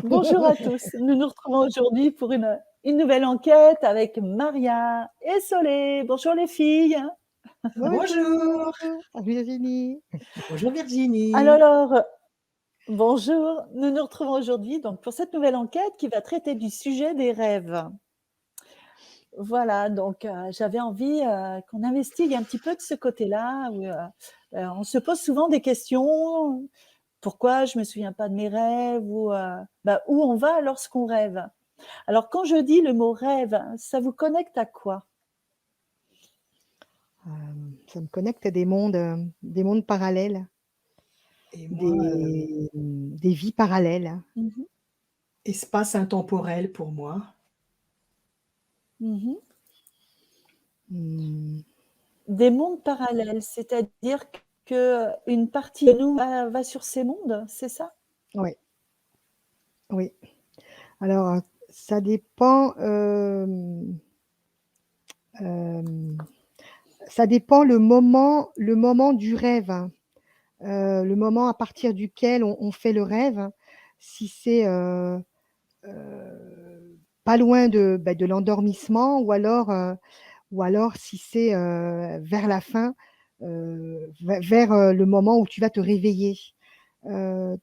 Bonjour à tous, nous nous retrouvons aujourd'hui pour une nouvelle enquête avec Maria et Solé. Bonjour les filles. Bonjour. Virginie. Bonjour Virginie. Alors, bonjour, nous nous retrouvons aujourd'hui donc pour cette nouvelle enquête qui va traiter du sujet des rêves. Voilà, donc j'avais envie qu'on investigue un petit peu de ce côté-là, où on se pose souvent des questions. Pourquoi je me souviens pas de mes rêves ou où on va lorsqu'on rêve. Alors, quand je dis le mot rêve, ça vous connecte à quoi? Ça me connecte à des mondes parallèles, Et moi, des vies parallèles. Mmh. espace intemporel pour moi. Mmh. Mmh, Des mondes parallèles, c'est-à-dire qu'une partie de nous va sur ces mondes, c'est ça? ouais, oui. Alors, ça dépend, ça dépend le moment du rêve, hein. Le moment à partir duquel on fait le rêve. Si c'est, pas loin de l'endormissement ou alors si c'est, vers la fin, vers, le moment où tu vas te réveiller. Heu,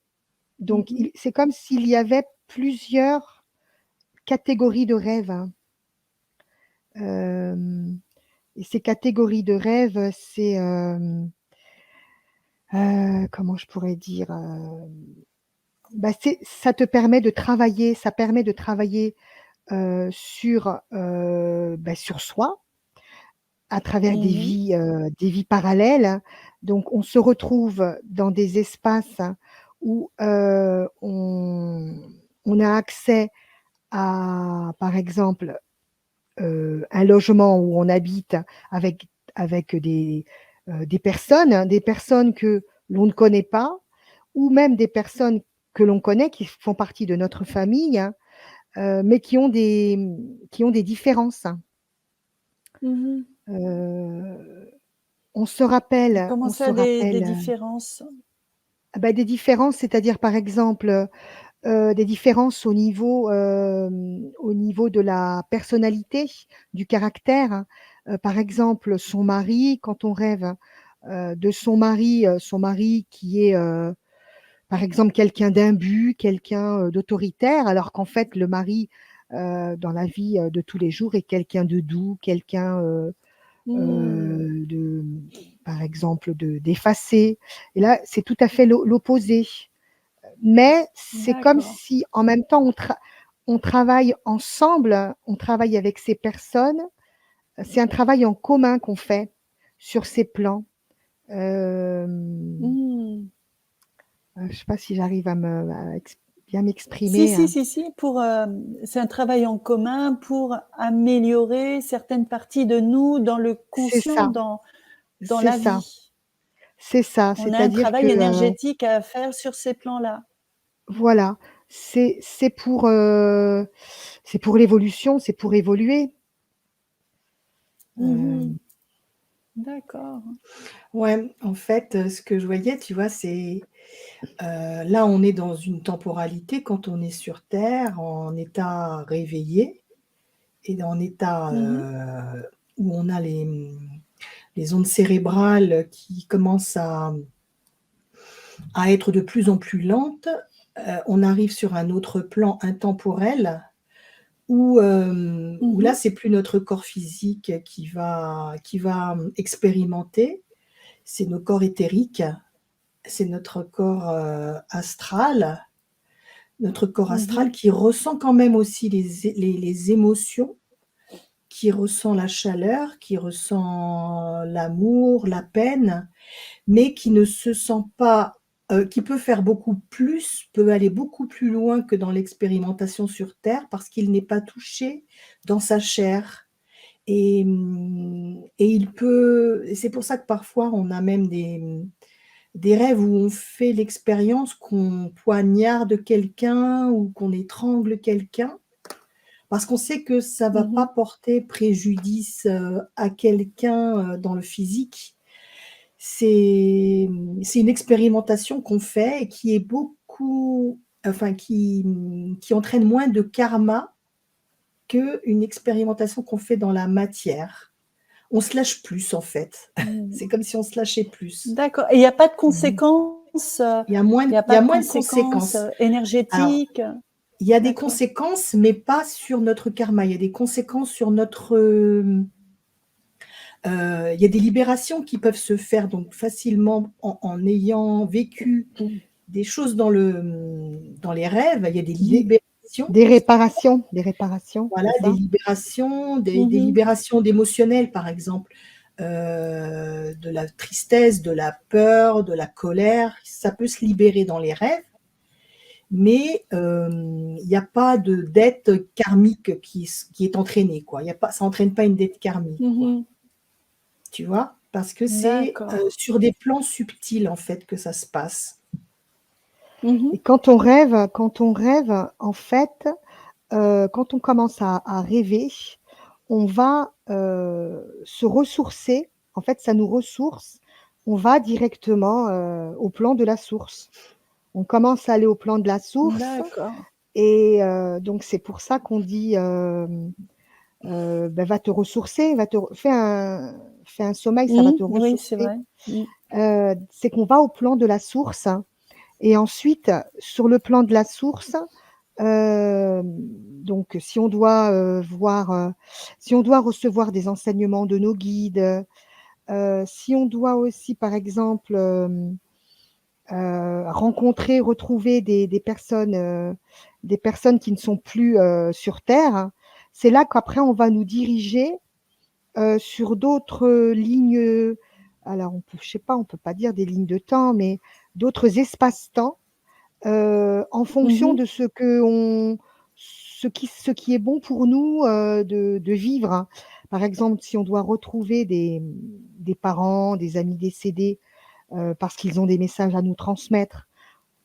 donc Mmh. c'est comme s'il y avait plusieurs catégories de rêves, hein. Hem et ces catégories de rêves, c'est, comment je pourrais dire? Ça te permet de travailler, ça permet de travailler, sur soi, à travers Mmh. des vies parallèles. Donc on se retrouve dans des espaces où, on a accès à, par exemple, un logement où on habite avec des personnes que l'on ne connaît pas ou même des personnes que l'on connaît, qui font partie de notre famille, mais qui ont des différences. Mmh. Heu, on Comment se ça, des rappelle, différences? des différences, c'est-à-dire par exemple, des différences au niveau de la personnalité, du caractère. Par exemple, son mari, quand on rêve, de son mari qui est, par exemple, quelqu'un d'imbu, quelqu'un, d'autoritaire, alors qu'en fait le mari, dans la vie, de tous les jours est quelqu'un de doux, quelqu'un, Mmh. de par exemple, d'effacé. Et là, c'est tout à fait l'opposé. Mais c'est comme D'accord. si en même temps on travaille ensemble, on travaille avec ces personnes. C'est un travail en commun qu'on fait sur ces plans. Hem, Mmh. je sais pas si j'arrive à bien Si, m'exprimer, si, hein. si, si, c'est un travail en commun pour améliorer certaines parties de nous dans le C'est conscient, ça, dans c'est la ça, vie. c'est ça. On a un C'est-à-dire que, travail énergétique à faire sur ces plans-là. voilà, c'est c'est pour, heu, c'est pour l'évolution, c'est pour évoluer. Mmh. Hem, D'accord. Ouais, en fait, ce que je voyais, tu vois, c'est, là, on est dans une temporalité quand on est sur terre en état réveillé et en état, Mmh. où on a les ondes cérébrales qui commencent à être de plus en plus lentes, on arrive sur un autre plan intemporel où là, Mhm. c'est plus notre corps physique qui va expérimenter, c'est nos corps éthériques, c'est notre corps, astral. Notre corps astral Mhm. qui ressent quand même aussi les émotions, qui ressent la chaleur, qui ressent l'amour, la peine, mais qui ne se sent pas, qui peut faire beaucoup plus, peut aller beaucoup plus loin que dans l'expérimentation sur terre parce qu'il n'est pas touché dans sa chair et c'est pour ça que parfois on a même des rêves où on fait l'expérience qu'on poignarde quelqu'un ou qu'on étrangle quelqu'un, parce qu'on sait que ça va pas Mhm. porter préjudice, à quelqu'un, dans le physique. C'est une expérimentation qu'on fait et qui est beaucoup enfin qui entraîne moins de karma qu'une expérimentation qu'on fait dans la matière. On se lâche plus en fait. Mhm. C'est comme si on se lâchait plus. D'accord. Et il n'y a pas de Mmh. conséquences, il y a Il y pas a de moins de conséquences conséquences. Alors, énergétiques? il y a des D'accord. conséquences, mais pas sur notre karma. Il y a des conséquences sur notre, il y a des libérations qui peuvent se faire donc facilement en ayant vécu des choses dans les rêves. Il y a des Des, libérations des réparations, voilà, c'est ça? des Mhm. libérations d'émotionnel, par exemple, de la tristesse, de la peur, de la colère. Ça peut se libérer dans les rêves. Mais il n'y a pas de dette karmique qui est entraînée, quoi. Il y a pas Ça entraîne pas une dette karmique, quoi. Mhm. Tu vois? Parce que c'est, D'accord. sur des plans subtils, en fait, que ça se passe. Mhm. Et quand on rêve, en fait, quand on commence à rêver, on va se ressourcer. En fait, ça nous ressource. On va directement au plan de la source. On commence à aller au plan de la source. D'accord. Et donc, c'est pour ça qu'on dit ben, va te ressourcer, fais un sommeil, ça va Mhm. te Oui, c'est ressourcer. vrai. Mhm. C'est qu'on va au plan de la source. Et ensuite, sur le plan de la source, donc si on doit si on doit recevoir des enseignements de nos guides, si on doit aussi, par exemple, rencontrer, retrouver des personnes qui ne sont plus sur Terre, hein, c'est là qu'après on va nous diriger sur d'autres lignes. Alors, je sais pas, on peut pas dire des lignes de temps, mais d'autres espaces-temps en fonction Mhm. de ce qui est bon pour nous de vivre, hein. Par exemple, si on doit retrouver des parents, des amis décédés parce qu'ils ont des messages à nous transmettre,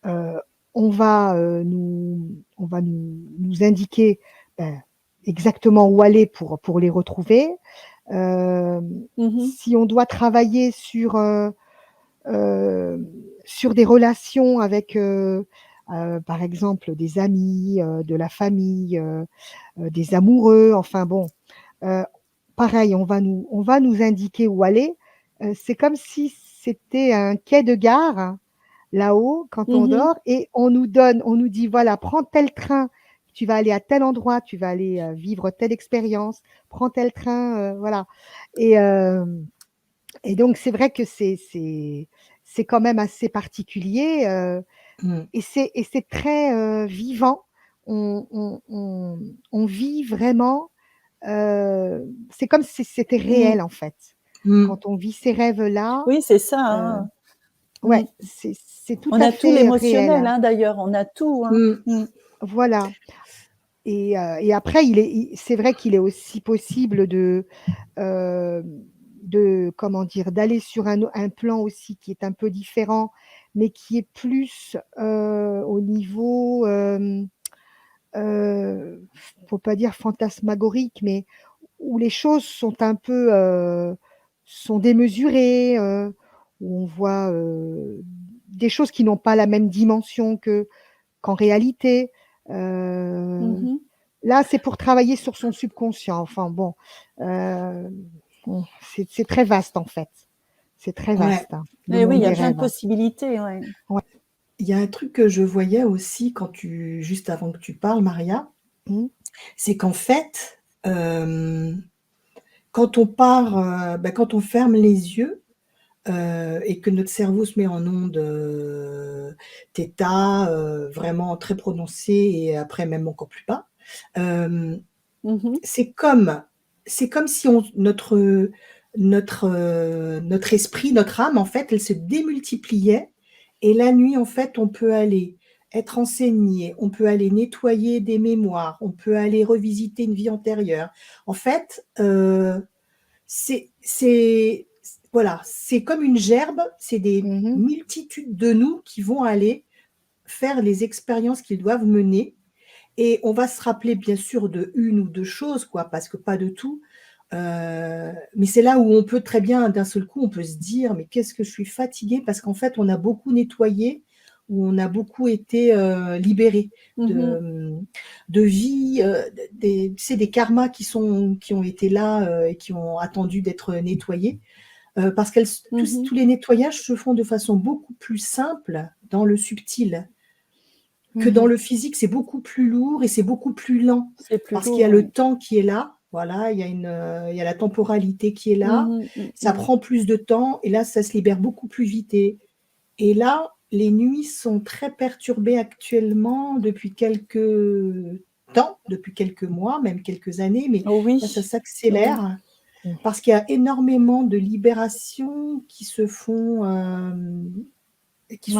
euh, on va, on va nous indiquer ben, exactement où aller pour les retrouver. Euh, Mhm. si on doit travailler sur des relations avec, par exemple, des amis, de la famille, des amoureux, enfin bon, euh, pareil, on va nous indiquer où aller. C'est comme si c'était un quai de gare hein, là-haut quand on Mhm. dort et on nous dit voilà, prends tel train, tu vas aller à tel endroit, tu vas aller vivre telle expérience, prends tel train, voilà. Et, euh, et donc, c'est vrai que c'est quand même assez particulier Mmh. et c'est très vivant. On vit vraiment, c'est comme si c'était Mhm. réel en fait. Mmh. Quand on vit ces rêves-là, Oui, c'est ça, euh, hein. ouais, Mhm. c'est tout On à a tout fait l'émotionnel, réel. hein, d'ailleurs, on a tout, hein. Mmh. Mhm. Voilà. Et après, c'est vrai qu'il est aussi possible euh, comment dire, d'aller sur un plan aussi qui est un peu différent, mais qui est plus au niveau, faut pas dire fantasmagorique, mais où les choses sont un peu, sont démesurées, où on voit des choses qui n'ont pas la même dimension qu'en réalité. Euh, Mhm. Là, c'est pour travailler sur son subconscient. Enfin bon, euh, C'est très vaste en fait. C'est très Ouais. vaste, hein, le Et oui, il monde y a des plein de rêves. possibilités, ouais. Ouais. Il y a un truc que je voyais aussi juste avant que tu parles, Maria, Mmh. c'est qu'en fait, quand on part, quand on ferme les yeux, et que notre cerveau se met en onde, θ, vraiment très prononcée et après même encore plus bas, hem, Mmh. c'est comme si notre esprit, notre âme, en fait, elle se démultipliait et la nuit, en fait, on peut aller être renseigné, on peut aller nettoyer des mémoires, on peut aller revisiter une vie antérieure. En fait, c'est voilà, c'est comme une gerbe, c'est des Mmh. multitudes de nous qui vont aller faire les expériences qu'ils doivent mener et on va se rappeler bien sûr de 1 ou 2 choses quoi, parce que pas de tout, mais c'est là où on peut très bien d'un seul coup, on peut se dire: «Mais qu'est-ce que je suis fatigué» parce qu'en fait, on a beaucoup nettoyé ou on a beaucoup été, libérés Mmh. de vies, des tu sais, des karmas qui ont été là, et qui ont attendu d'être nettoyés, parce qu'elles Mmh. tous les nettoyages se font de façon beaucoup plus simple dans le subtil que dans Mmh. le physique. C'est beaucoup plus lourd et c'est beaucoup plus lent C'est plus parce qu'il y a lourd, le oui. temps qui est là, voilà, il y a la temporalité qui est là, Mmh mh. ça Mmh. prend plus de temps et là, ça se libère beaucoup plus vite et là, les nuits sont très perturbées actuellement depuis quelques temps, depuis quelques mois, même quelques années, mais Oh là, ça oui, oui. s'accélère Mmh. parce qu'il y a énormément de libérations qui se Ouais.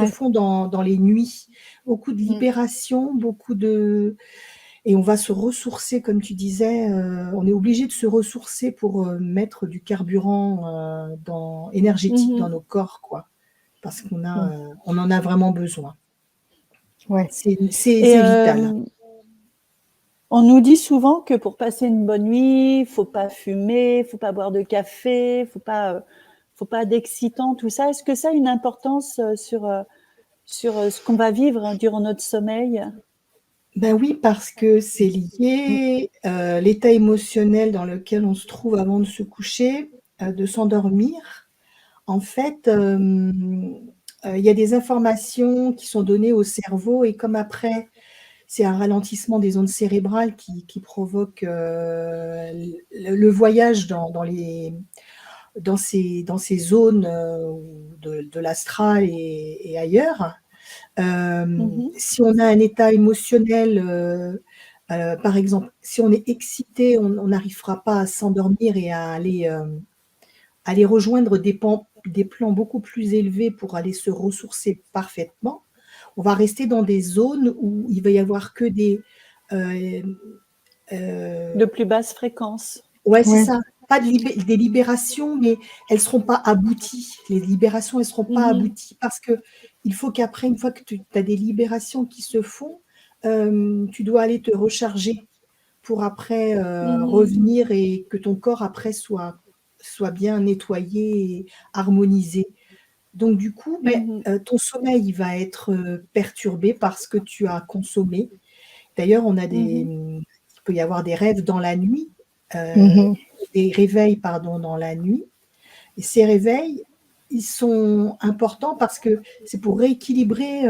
font dans les nuits. Beaucoup de Mmh. libérations, beaucoup de et on va se ressourcer comme tu disais, on est obligé de se ressourcer pour, mettre du carburant, énergétique Mmh dans mh. nos corps, quoi. Parce Mmh. on en a vraiment besoin. Ouais. Et C'est vital. on nous dit souvent que pour passer une bonne nuit, faut pas fumer, faut pas boire de café, faut pas d'excitant, tout ça. Est-ce que ça a une importance, sur, ce qu'on va vivre durant notre sommeil? Ben oui, parce que c'est Mmh. lié, l'état émotionnel dans lequel on se trouve avant de se coucher, de s'endormir. En fait, il y a des informations qui sont données au cerveau et comme après, c'est un ralentissement des ondes cérébrales qui provoque, le voyage dans ces zones, de l'astral et ailleurs. Mmh mh. Si on a un état émotionnel, par exemple, si on est excité, on n'arrivera pas à s'endormir et à aller rejoindre des plans beaucoup plus élevés pour aller se ressourcer parfaitement. On va rester dans des zones où il va y avoir que hem, De heu plus basse fréquence. ouais, c'est Ouais. ça, pas des libérations, mais elles seront pas abouties. Les libérations, elles seront pas Mmh mh. abouties parce qu'il faut qu'après, une fois que tu as des libérations qui se font, tu dois aller te recharger pour après, Mmh mh. revenir et que ton corps après soit bien nettoyé et harmonisé. Donc du coup, Mmh mh. ton sommeil, il va être, perturbé par ce que tu as consommé. D'ailleurs, Mmh mh. il peut y avoir des rêves dans la nuit, heu, Mmh. des réveils, pardon, dans la nuit et ces réveils, ils sont importants parce que c'est pour rééquilibrer,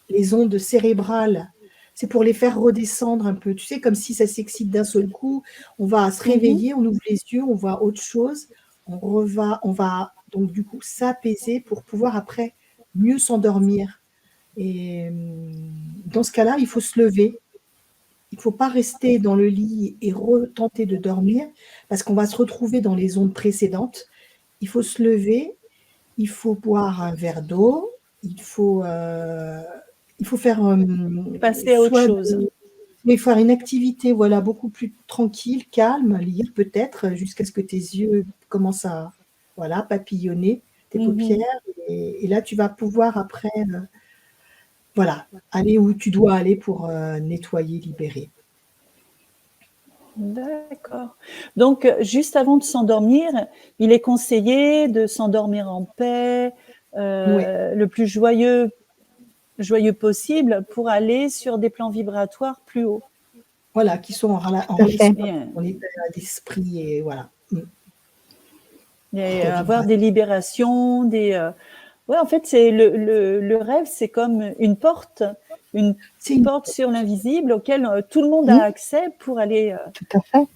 les ondes cérébrales. C'est pour les faire redescendre un peu. Tu sais, comme si ça s'excite d'un seul coup, on va se Mmh mh. réveiller, on ouvre les yeux, on voit autre chose, on va donc du coup s'apaiser pour pouvoir après mieux s'endormir et dans ce cas-là, il faut se lever. Il faut pas rester dans le lit et retenter de dormir parce qu'on va se retrouver dans les ondes précédentes. Il faut se lever, il faut boire un verre d'eau, il faut, heu, il faut faire, Passer à autre soit chose. oui, faire une activité, voilà, beaucoup plus tranquille, calme, lire peut-être, jusqu'à ce que tes yeux commencent à, voilà, papillonner, tes Mmh paupières mh. et là, tu vas pouvoir après, voilà, aller où tu dois aller pour, nettoyer, libérer. D'accord. Donc, juste avant de s'endormir, il est conseillé de s'endormir en paix, Ouais, le plus joyeux possible pour aller sur des plans vibratoires plus hauts. voilà, qui sont en Tout à fait. relation Et avec ton état d'esprit et voilà. Mmh. Et Très avoir bien. des libérations, ouais, en fait, c'est le rêve, c'est comme une C'est une... porte sur l'invisible auquel tout le monde a Hmm, accès pour aller, Tout à fait.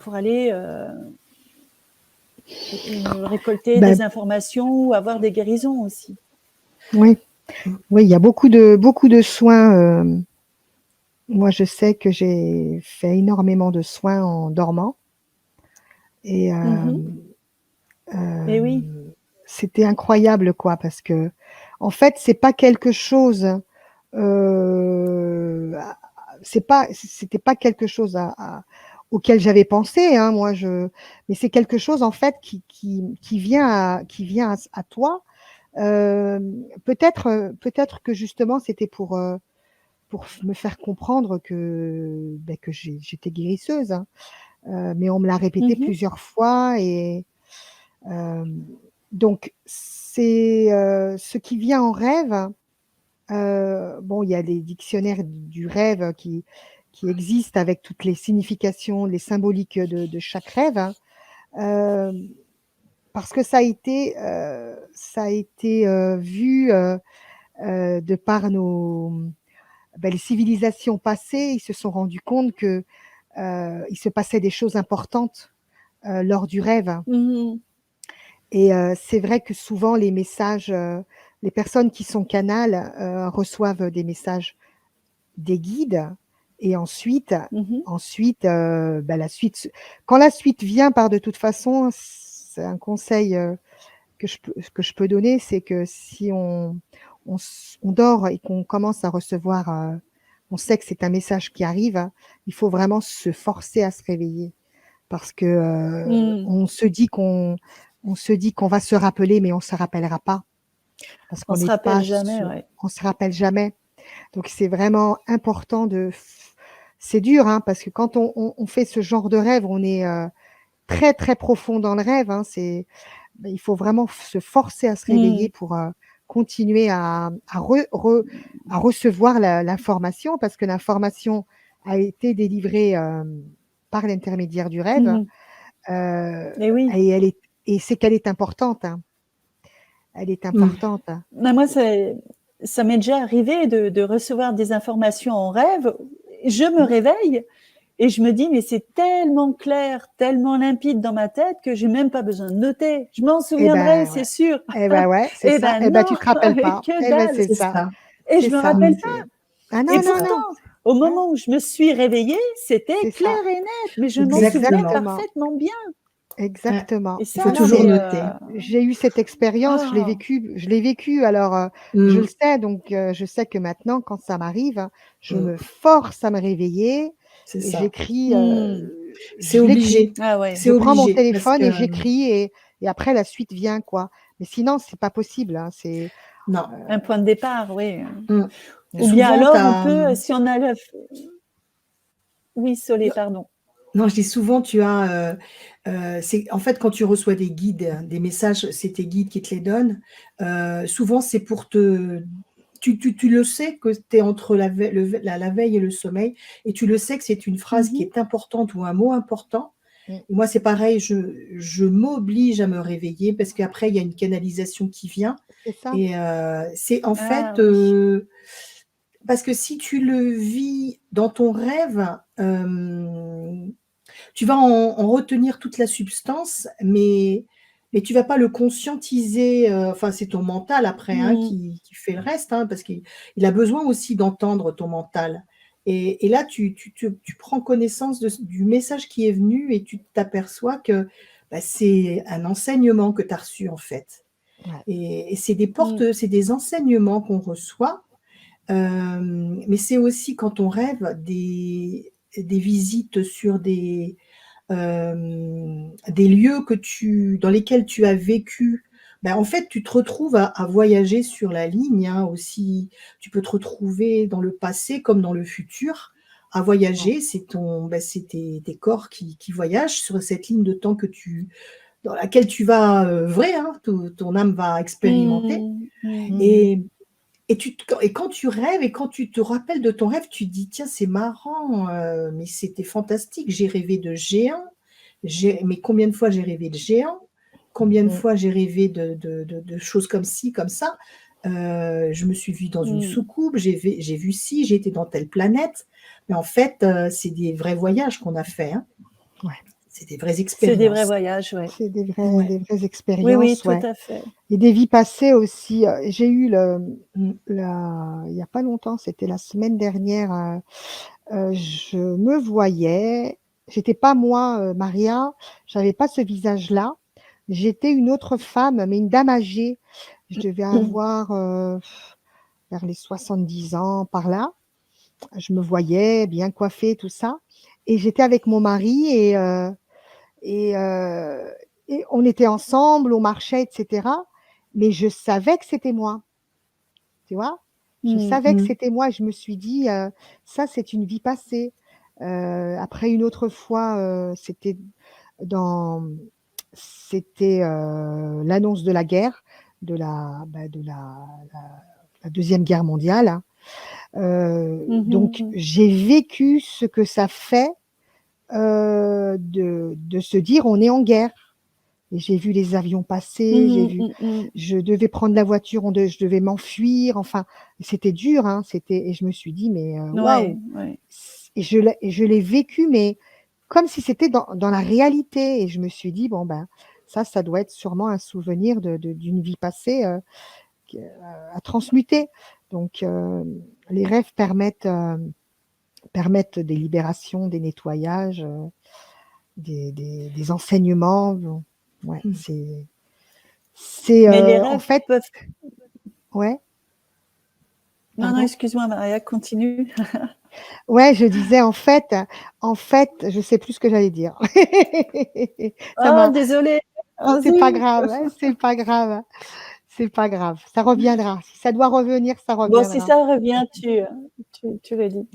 récolter Ben, des informations ou avoir des guérisons aussi. oui, oui, il y a beaucoup de soins. Moi, je sais que j'ai fait énormément de soins en dormant. Et Mhm. Et oui. c'était incroyable, quoi, parce que, en fait, c'est pas quelque chose, euh, c'était pas quelque chose auquel j'avais pensé, hein, mais c'est quelque chose, en fait, qui vient à toi. Peut-être que justement, c'était pour me faire comprendre que j'étais guérisseuse, hein. Mais on me l'a répété Mhm. plusieurs fois et euh, donc c'est ce qui vient en rêve. Bon, il y a les dictionnaires du rêve qui existent avec toutes les significations, les symboliques de chaque rêve, hein. Euh, Parce que ça a été vu de par les civilisations passées. Ils se sont rendus compte que il se passait des choses importantes lors du rêve. Mhm. Et c'est vrai que souvent les messages, les personnes qui sont canales reçoivent des messages des guides et Mhm. la suite, quand la suite vient par de toute façon, c'est un conseil que je peux donner, c'est que si on dort et qu'on commence à recevoir, on sait que c'est un message qui arrive, hein, il faut vraiment se forcer à se réveiller parce que Mhm. on se dit qu'on va se rappeler, mais on se rappellera pas parce On qu'on se n'est rappelle pas jamais, sur, ouais. on se rappelle jamais. Donc c'est vraiment important c'est dur, hein, parce que quand on fait ce genre de rêve, on est très très profond dans le rêve, hein. Il faut vraiment se forcer à se réveiller Mhm. pour continuer à recevoir l'information parce que l'information a été délivrée par l'intermédiaire du rêve. Mhm. Euh, Et oui. et c'est qu'elle est importante, hein. Elle est hmm. importante, hein. Mais moi, ça m'est déjà arrivé de recevoir des informations en rêve. Je me réveille et je me dis, mais c'est tellement clair, tellement limpide dans ma tête que j'ai même pas besoin de noter. Je m'en Eh souviendrai, ben c'est ouais. sûr. Eh ben ouais, c'est Eh ça. ben Eh ben non, tu te rappelles pas. que Eh ben dalle. c'est C'est ça. ça. Et C'est je me ça. rappelle Hmm. pas. Ah Et non, non, pourtant, non. au Hein, moment où je me suis réveillée, c'était c'est clair ça. et net, mais je m'en souvenais Exactement. Exactement. parfaitement bien. Exactement. Et Il ça, faut Non, non, toujours mais noter. j'ai eu cette expérience, ah, je l'ai vécu, alors je Hmm, le sais, donc je sais que maintenant, quand ça m'arrive, je hmm. me force à me réveiller C'est et ça. C'est je l'écris. obligé. ah ouais. C'est Je prends mon obligé parce téléphone que et j'écris et après la suite vient, quoi. Mais sinon, c'est pas possible, hein, non. Un point de départ, oui. Hmm. Ou bien Souvent, alors, on peut, si on a le... Oui, Solé, non, pardon. non, je dis souvent, tu as, c'est en fait, quand tu reçois des guides, des messages, c'est tes guides qui te les donnent. Souvent, c'est pour tu le sais que tu es entre la veille et le sommeil et tu le sais que c'est une phrase qui Mhm. est importante ou un mot important. Mm, Et moi, c'est pareil, je m'oblige à me réveiller parce qu'après, il y a une canalisation qui vient c'est ça. et c'est en Ah fait, oui. parce que si tu le vis dans ton rêve, tu vas en retenir toute la substance, mais tu vas pas le conscientiser, enfin, c'est ton mental après, hein, Mhm. qui fait le reste, hein, parce qu'il a besoin aussi d'entendre ton mental et là, tu prends connaissance du message qui est venu et tu t'aperçois que, bah, c'est un enseignement que tu as reçu, en fait Ouais. et c'est des Mhm. c'est des enseignements qu'on reçoit, mais c'est aussi quand on rêve des visites sur des lieux dans lesquels tu as vécu. Ben, en fait, tu te retrouves à voyager sur la ligne, hein, aussi. Tu peux te retrouver dans le passé comme dans le futur. À Ouais. voyager, c'est tes corps qui voyagent sur cette ligne de temps dans laquelle tu vas œuvrer, hein, ton âme va expérimenter. Mhm. Mhm. Mhm. Et, et quand tu rêves et quand tu te rappelles de ton rêve, tu te dis, tiens, c'est marrant, mais c'était fantastique. J'ai rêvé de géants. Mais combien de fois j'ai rêvé de géants? combien de Mmh. fois j'ai rêvé de choses comme ci, comme ça. Je me suis vue dans une Mmh. soucoupe, j'ai vu ci, j'ai été dans telle planète. Mais en fait, c'est des vrais voyages qu'on a faits, hein. Ouais, C'est des vraies C'est des vrais expériences. voyages, ouais. c'est Ouais. des vraies Oui, oui, expériences, tout ouais. à fait. Et des vies passées aussi. J'ai eu Mmh. il y a pas longtemps, c'était la semaine dernière, je me voyais, j'étais pas moi, Maria, j'avais pas ce visage-là. J'étais une autre femme, mais une dame âgée. Je devais avoir, vers les 70 ans, par là. Je me voyais bien coiffée, tout ça, et j'étais avec mon mari et heu et on était ensemble, on marchait et cetera, mais je savais que c'était moi, tu vois? Je Mmh. savais que Mmh. c'était moi. Je me suis dit, «Ça, c'est une vie passée». Après une autre fois, dans l'annonce de la guerre, de la 2e guerre mondiale, hein. Mmh Donc mh. j'ai vécu ce que ça fait, de se dire: «On est en guerre». Et j'ai vu les avions passer, j'ai Mmh vu mh. Mmh. je devais prendre la voiture, je devais m'enfuir, enfin, c'était dur, hein, et je me suis dit: «Mais, Ouais, waouh!» ouais. Et je l'ai vécu, mais comme si c'était dans la réalité, et je me suis dit: «Bon, ben, ça doit être sûrement un souvenir d'une vie passée, à transmuter». Donc, les rêves permettent des libérations, des nettoyages, des enseignements, bon, ouais, Mmh. Mais les en rêves fait, peuvent ouais, non, non, pardon? excuse-moi Maria, continue. Ouais, je disais en fait, je sais plus ce que j'allais dire. Ça Oh m'a désolée, Oh, oh c'est pas zut! grave, hein, c'est pas grave, c'est pas grave. Ça reviendra. Si ça doit revenir, ça Bon, si reviendra. ça revient, tu le dis.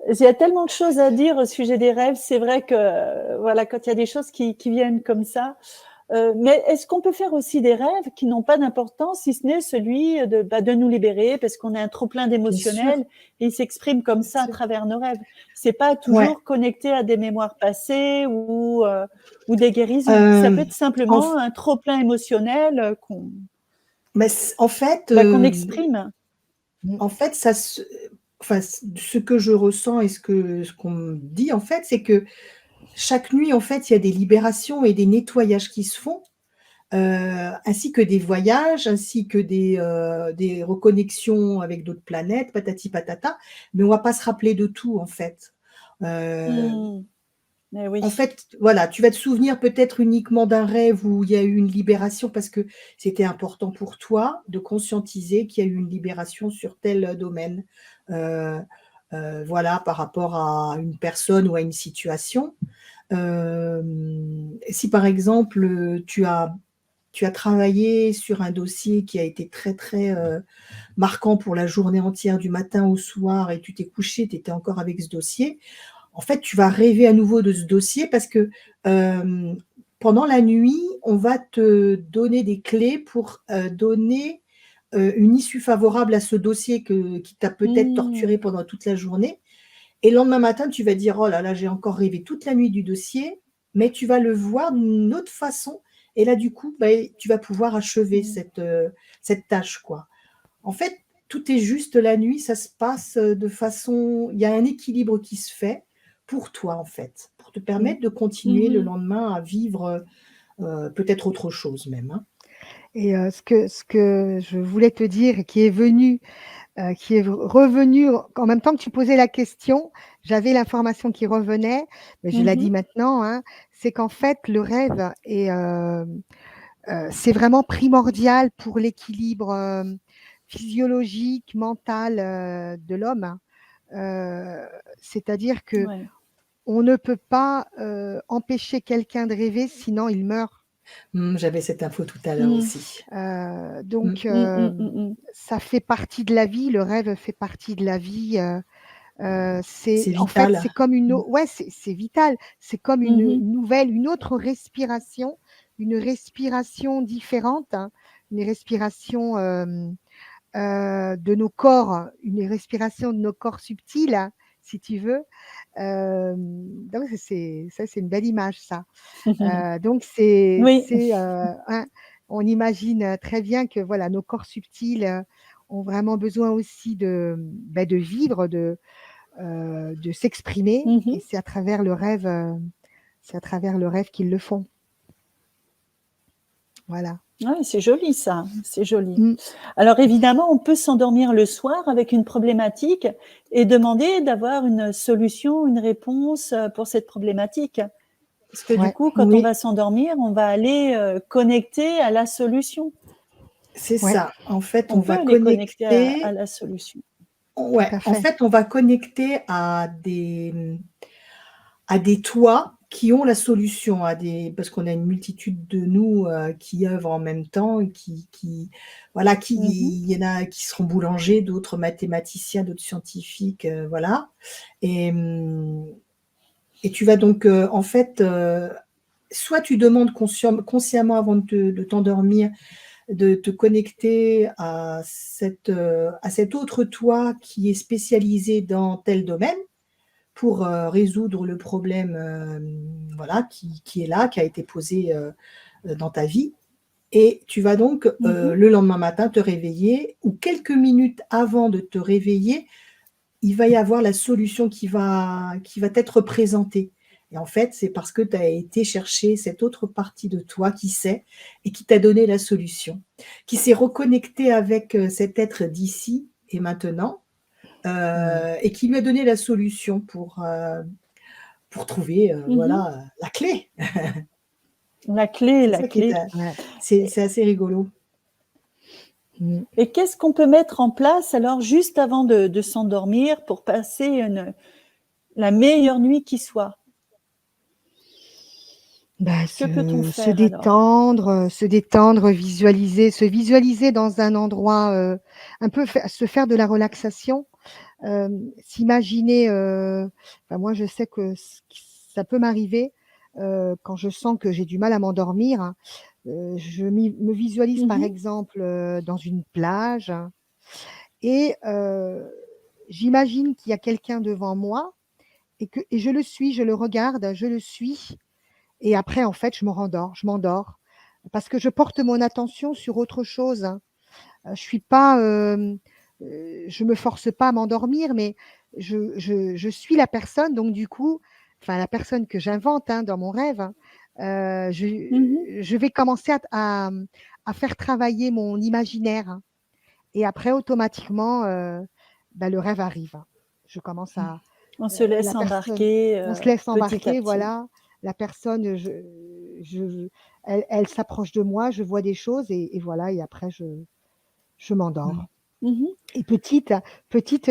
Il y a tellement de choses à dire au sujet des rêves. C'est vrai que, voilà, quand il y a des choses qui viennent comme ça, mais est-ce qu'on peut faire aussi des rêves qui n'ont pas d'importance, si ce n'est celui de nous libérer parce qu'on a un trop plein Bien sûr, d'émotionnel et ils s'expriment comme bien ça à sûr. travers nos rêves? C'est pas Ouais. toujours connecté à des mémoires passées ou des guérisons. Ça peut Hem, être en simplement f un trop plein émotionnel, mais c qu'on exprime. Mmh. en fait, ça se enfin, ce que je ressens et ce qu'on me dit, en fait, c'est que chaque nuit, en fait, il y a des libérations et des nettoyages qui se font, ainsi que des voyages, ainsi que des reconnexions avec d'autres planètes, patati patata, mais on va pas se rappeler de tout, en fait. Heu Mmh. Eh En oui. fait, voilà, tu vas te souvenir peut-être uniquement d'un rêve où il y a eu une libération parce que c'était important pour toi de conscientiser qu'il y a eu une libération sur tel, domaine. Heu voilà, par rapport à une personne ou à une situation. Si par exemple, tu as travaillé sur un dossier qui a été très, très, marquant pour la journée entière du matin au soir et tu t'es couché, tu étais encore avec ce dossier, en fait, tu vas rêver à nouveau de ce dossier parce que, hem, pendant la nuit, on va te donner des clés pour, donner, une issue favorable à ce dossier qui t'a peut-être Mmh. torturé pendant toute la journée et le lendemain matin, tu vas dire: «Oh là là, j'ai encore rêvé toute la nuit du dossier», mais tu vas le voir d'une autre façon et là, du coup, tu vas pouvoir achever Mmh. cette tâche, quoi. En fait, tout est juste la nuit, ça se passe, de façon il y a un équilibre qui se fait pour toi, en fait, pour te Mmh. permettre de continuer le Mmh. lendemain à vivre, peut-être autre chose même, hein. Et ce que je voulais te dire et qui est revenu en même temps que tu posais la question, j'avais l'information qui revenait, mais je la dis Mmh. maintenant, hein, c'est qu'en fait, le rêve c'est vraiment primordial pour l'équilibre, physiologique, mental, de l'homme, hein. Heu, C'est-à-dire que Ouais. on ne peut pas, empêcher quelqu'un de rêver, sinon il meurt. J'avais cette info tout à l'heure Mmh. aussi. Mmh. Donc, Mmh, mmh, mmh mh. ça fait partie de la vie, le rêve fait partie de la vie, C'est c'est en fait, c'est vital. comme une Mmh. au ouais, c'est vital. C'est comme Mmh. une autre respiration, une respiration différente, hein, une respiration, de nos corps, une respiration de nos corps subtils, hein, si tu veux. Donc c'est une belle image ça. Donc Oui. on imagine très bien que voilà, nos corps subtils ont vraiment besoin aussi de vivre, de s'exprimer, et Mhm. c'est à travers le rêve qu'ils le font. Voilà. Ouais, c'est joli ça, c'est joli. Mm. Alors évidemment, on peut s'endormir le soir avec une problématique et demander d'avoir une solution, une réponse pour cette problématique. Parce que du Ouais, coup, quand on Oui, va s'endomir, on va aller connecter à la solution. c'est ouais, ça. En fait, On on peut va aller connecter à connecter, la solution. tout ouais, à en fait. fait, on va connecter à des toits qui ont la solution, parce qu'on a une multitude de nous qui œuvrent en même temps, et voilà, Mhm. il y en a qui seront boulangers, d'autres mathématiciens, d'autres scientifiques, voilà. Et, hum, et tu vas donc, en fait, soit tu demandes consciemment avant de t'endormir, de te connecter à cet autre toi qui est spécialisé dans tel domaine pour résoudre le problème, voilà, qui est là, qui a été posé dans ta vie. Et tu vas donc Mhm. le lendemain matin te réveiller, ou quelques minutes avant de te réveiller, il va y avoir la solution qui va t'être présentée. Et en fait, c'est parce que tu as été chercher cette autre partie de toi qui sait et qui t'a donné la solution, qui s'est reconnectée avec cet être d'ici et maintenant, Mm. et qui lui a donné la solution pour trouver Mhm. voilà, la clé. La clé, C'est la ça qui est, clé. Ouais. c'est assez rigolo. Mm. Et qu'est-ce qu'on peut mettre en place alors juste avant de s'endormir pour passer la meilleure nuit qui soit? Bah, Que peut-on se faire alors? détendre, se visualiser dans un endroit, un peu se faire de la relaxation, s'imaginer, enfin moi je sais que ça peut m'arriver, quand je sens que j'ai du mal à m'endormir, hein, me visualise par Mhm. exemple, dans une plage, hein, et j'imagine qu'il y a quelqu'un devant moi, et je le suis, je le regarde, je le suis, et après en fait je m'endors parce que je porte mon attention sur autre chose, hein. Je suis pas, je me force pas à m'endormir, mais je suis la personne, donc du coup, enfin la personne que j'invente, hein, dans mon rêve, hein, Mhm. je vais commencer à faire travailler mon imaginaire, hein, et après automatiquement, bah, le rêve arrive, hein. Je commence à On se laisse la personne embarquer On se laisse petit à embarquer, petit. voilà. La personne, je elle s'approche de moi, je vois des choses, et voilà, et après je Mmh. m'endors. Mhm. Et petite,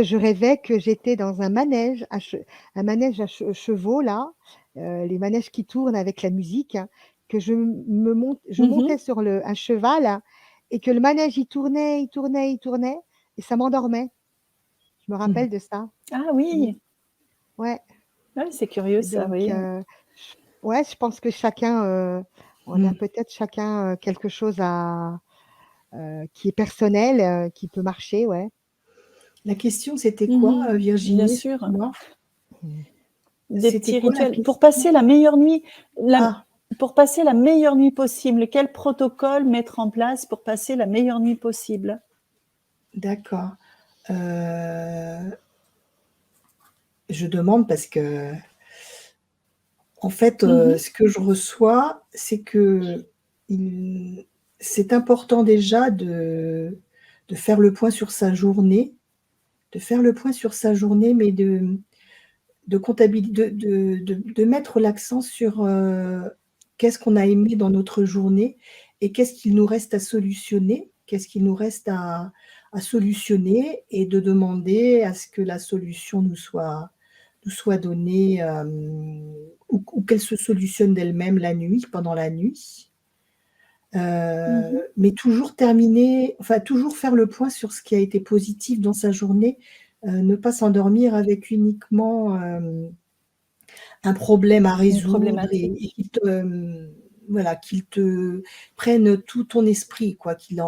je rêvais que j'étais dans un manège à chevaux là, les manèges qui tournent avec la musique, hein, que je montais Mhm. sur un cheval, hein, et que le manège il tournait, il tournait, il tournait, et ça m'endormait. Je me Mmh. rappelle de ça. Ah Mmh. oui, Ouais, ouais, c'est curieux ça, donc oui. j ouais, je pense que chacun, on a Mmh. peut-être chacun, quelque chose qui est personnel, qui peut marcher, ouais. La question, c'était quoi, Mhm. Bien Virginie? sûr. Excuse-moi. Mmh. Des C'était petits quoi la rituels pour question? passer la meilleure nuit, Ah, pour passer la meilleure nuit possible. Quel protocole mettre en place pour passer la meilleure nuit possible? d'accord. Heu, je demande parce que en fait, Mhm. ce que je reçois, c'est qu'il c'est important déjà de faire le point sur sa journée, de faire le point sur sa journée, mais de mettre l'accent sur, qu'est-ce qu'on a aimé dans notre journée et qu'est-ce qu'il nous reste à solutionner, qu'est-ce qu'il nous reste à solutionner, et de demander à ce que la solution nous soit donnée, ou qu'elle se solutionne d'elle-même la nuit, pendant la nuit. Mhm. Mais toujours terminer, enfin toujours faire le point sur ce qui a été positif dans sa journée, ne pas s'endormir avec uniquement, un problème à Une résoudre, et problématique. qui te, voilà, qu'il te prenne tout ton esprit, quoi, qu'il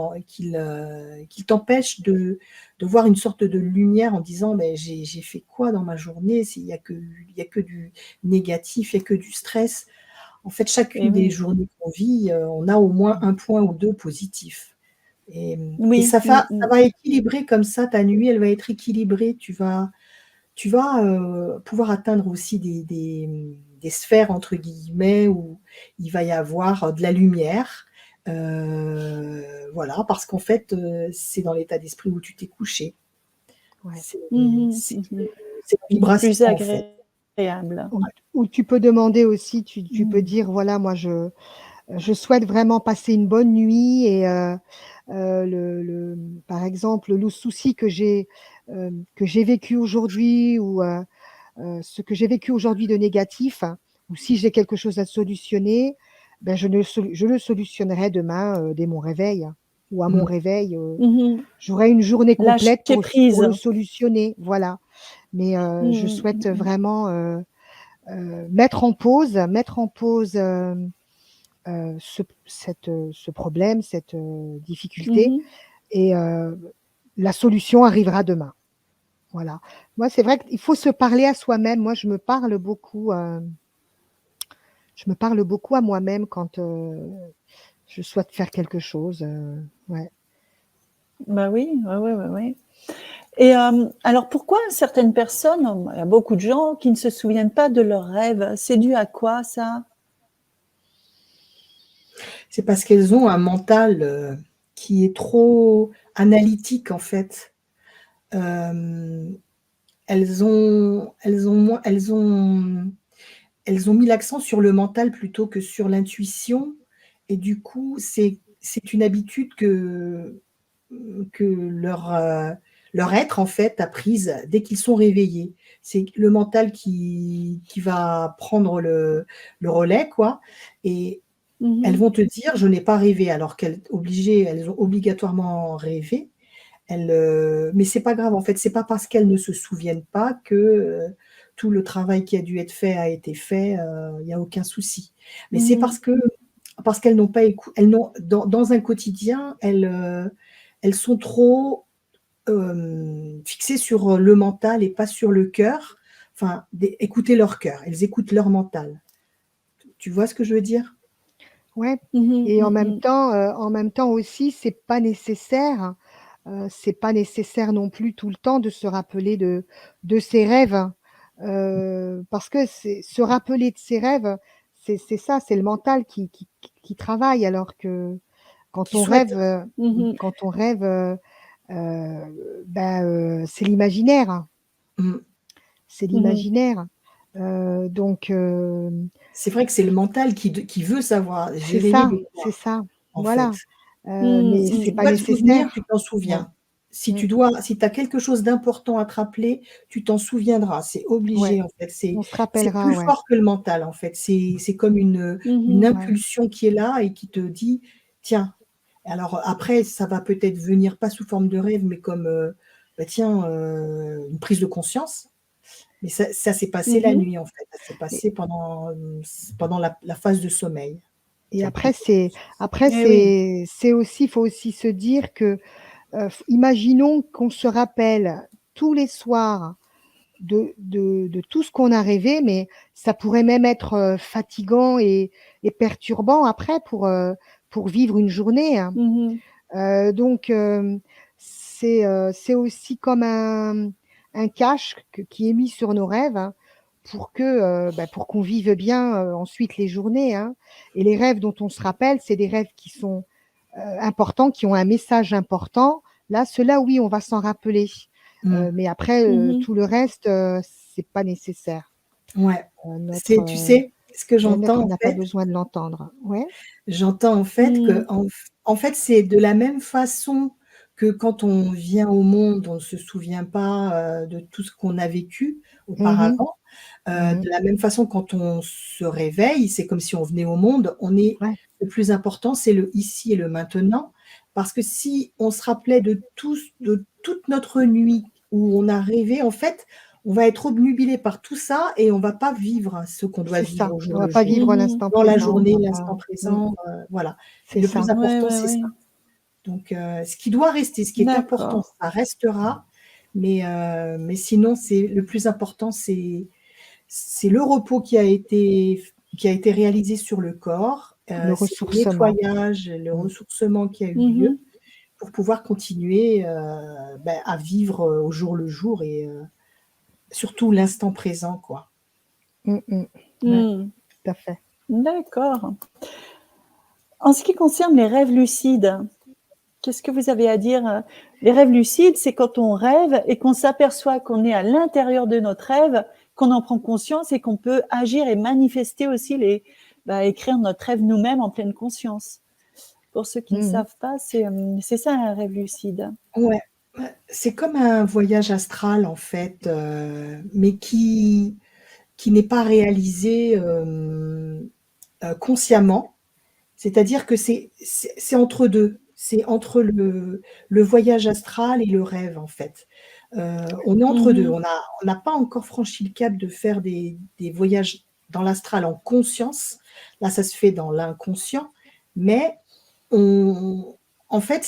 t'empêche de voir une sorte de lumière en disant: «Mais j'ai fait quoi dans ma journée? Il y a que du négatif, il y a que du stress». En fait, Et chacune des oui, journées qu'on vit, on a au moins un point ou 2 positifs et oui, ça va équilibrer comme ça ta nuit, elle va être équilibrée. Tu vas pouvoir atteindre aussi des «sphères» entre guillemets où il va y avoir de la lumière, voilà, parce qu'en fait, c'est dans l'état d'esprit où tu t'es couché. ouais. C'est mmh c'est mh, c'est la vibration, plus en fait. agréable. Ou tu peux demander aussi, tu peux Mmh. dire: «Voilà, moi je souhaite vraiment passer une bonne nuit et par exemple, le souci que j'ai vécu aujourd'hui ou ce que j'ai vécu aujourd'hui de négatif, hein, ou si j'ai quelque chose à solutionner, ben, je le solutionnerai demain, dès mon réveil, hein, ou à mon Mmh. réveil, Mmh. j'aurai une journée complète Lâcher pour prise. le solutionner, voilà. Mais je Mmh souhaite mh, mmh. vraiment, mettre en pause, ce problème, cette, difficulté Mmh. et la solution arrivera demain. Voilà. Moi, c'est vrai qu'il faut se parler à soi-même. Moi, je me parle beaucoup à moi-même quand, je souhaite faire quelque chose, ouais. Bah oui, ouais, ouais, ouais, ouais. Et alors pourquoi certaines personnes, il y a beaucoup de gens qui ne se souviennent pas de leurs rêves? C'est dû à quoi ça? C'est parce qu'elles ont un mental, qui est trop analytique, en fait. Hem, elles ont mis l'accent sur le mental plutôt que sur l'intuition et du coup, c'est une habitude que leur être, en fait, a prise dès qu'ils sont réveillés. C'est le mental qui va prendre le relais, quoi et elles Mmh. vont te dire: «Je n'ai pas rêvé», alors elles ont obligatoirement rêvé. Mais c'est pas grave, en fait, c'est pas parce qu'elles ne se souviennent pas que, tout le travail qui a dû être fait a été fait, il y a aucun souci. Mais c'est Mmh. parce qu'elles n'ont pas elles n'ont dans un quotidien, elles sont trop, fixées sur, le mental et pas sur le cœur. Enfin, écouter leur cœur, elles écoutent leur mental. Tu vois ce que je veux dire? Ouais Mmh et mh, mmh. en même temps aussi, c'est pas nécessaire non plus tout le temps de se rappeler de ses rêves, parce que c'est se rappeler de ses rêves, c'est ça, c'est le mental qui travaille alors que Qui souhaitent. Mmh. quand on rêve, c'est l'imaginaire, Mmh. c'est Mmh. l'imaginaire, donc C'est vrai que c'est le mental qui veut savoir. J'ai rêvé de c'est quoi, ça, en fait? voilà, Mmh, mais Si c'est tu pas dois te souvenir, tu nécessaire. t'en Ouais, souviens. mmh, Si tu as quelque chose d'important à te rappeler, tu t'en souviendras. C'est ouais, obligé, en fait. on se C'est rappellera, plus ouais, fort que le mental, en fait. C'est comme une mmh. ouais. impulsion qui est là et qui te dit: «Tiens». Alors, après, ça va peut-être venir pas sous forme de rêve, mais comme, bah, tiens, une prise de conscience. Mais ça s'est passé Mmh la mh. nuit, en fait. Ça s'est Et passé pendant la phase de sommeil, et cette prise de conscience. Eh oui. c'est aussi faut aussi se dire que, f imaginons qu'on se rappelle tous les soirs de tout ce qu'on a rêvé, mais ça pourrait même être, fatigant et perturbant après pour vivre une journée, hein. Mmh. Donc c'est aussi comme un cache qui est mis sur nos rêves, hein, pour que, pour qu'on vive bien, ensuite les journées, hein. Et les rêves dont on se rappelle, c'est des rêves qui sont, importants, qui ont un message important. Là, ceux-là, oui, on va s'en rappeler. Mmh. Mais après, Mmh. tout le reste, c'est pas nécessaire. Ouais. Notre, Tu sais, ce que le j'entends, maître en n'a pas fait? besoin de l'entendre. Ouais. J'entends en fait Mmh. que en fait, c'est de la même façon que quand on vient au monde, on ne se souvient pas, de tout ce qu'on a vécu Mmh mh. auparavant. Mmh. De la même façon, quand on se réveille, c'est comme si on venait au monde. Ouais. Le plus important, c'est le ici et le maintenant. Parce que si on se rappelait de toute notre nuit où on a rêvé, en fait, on va être obnubilé par tout ça et on va pas vivre ce qu'on doit C'est vivre ça, au on jour va le pas jour, vivre Mmh. l'instant dans la présent, on journée, va l'instant pas présent, voilà. Et c'est le plus ça. Ouais, important, ouais, c'est ouais. ça. Donc, ce qui doit rester, ce qui est important, D'accord. ça restera, mais sinon, c'est le plus important, c'est le repos qui a été réalisé sur le corps, Le c'est le ressourcement. nettoyage, le Mmh. ressourcement qui a eu lieu Mmh. pour pouvoir continuer, à vivre, au jour le jour et surtout l'instant présent, quoi. Mmh mh. Ouais, Mmh. tout à fait. D'accord. En ce qui concerne les rêves lucides, qu'est-ce que vous avez à dire? Les rêves lucides, c'est quand on rêve et qu'on s'aperçoit qu'on est à l'intérieur de notre rêve, qu'on en prend conscience et qu'on peut agir et manifester aussi écrire notre rêve nous-mêmes en pleine conscience. Pour ceux qui ne Mmh mh. savent pas, c'est ça un rêve lucide. Ouais, ouais, c'est comme un voyage astral, en fait, mais qui n'est pas réalisé, consciemment. C'est-à-dire que c'est entre 2. C'est entre le voyage astral et le rêve, en fait. On est entre 2. Mmh. On n'a pas encore franchi le cap de faire des voyages dans l'astral en conscience. Là, ça se fait dans l'inconscient, mais on en fait,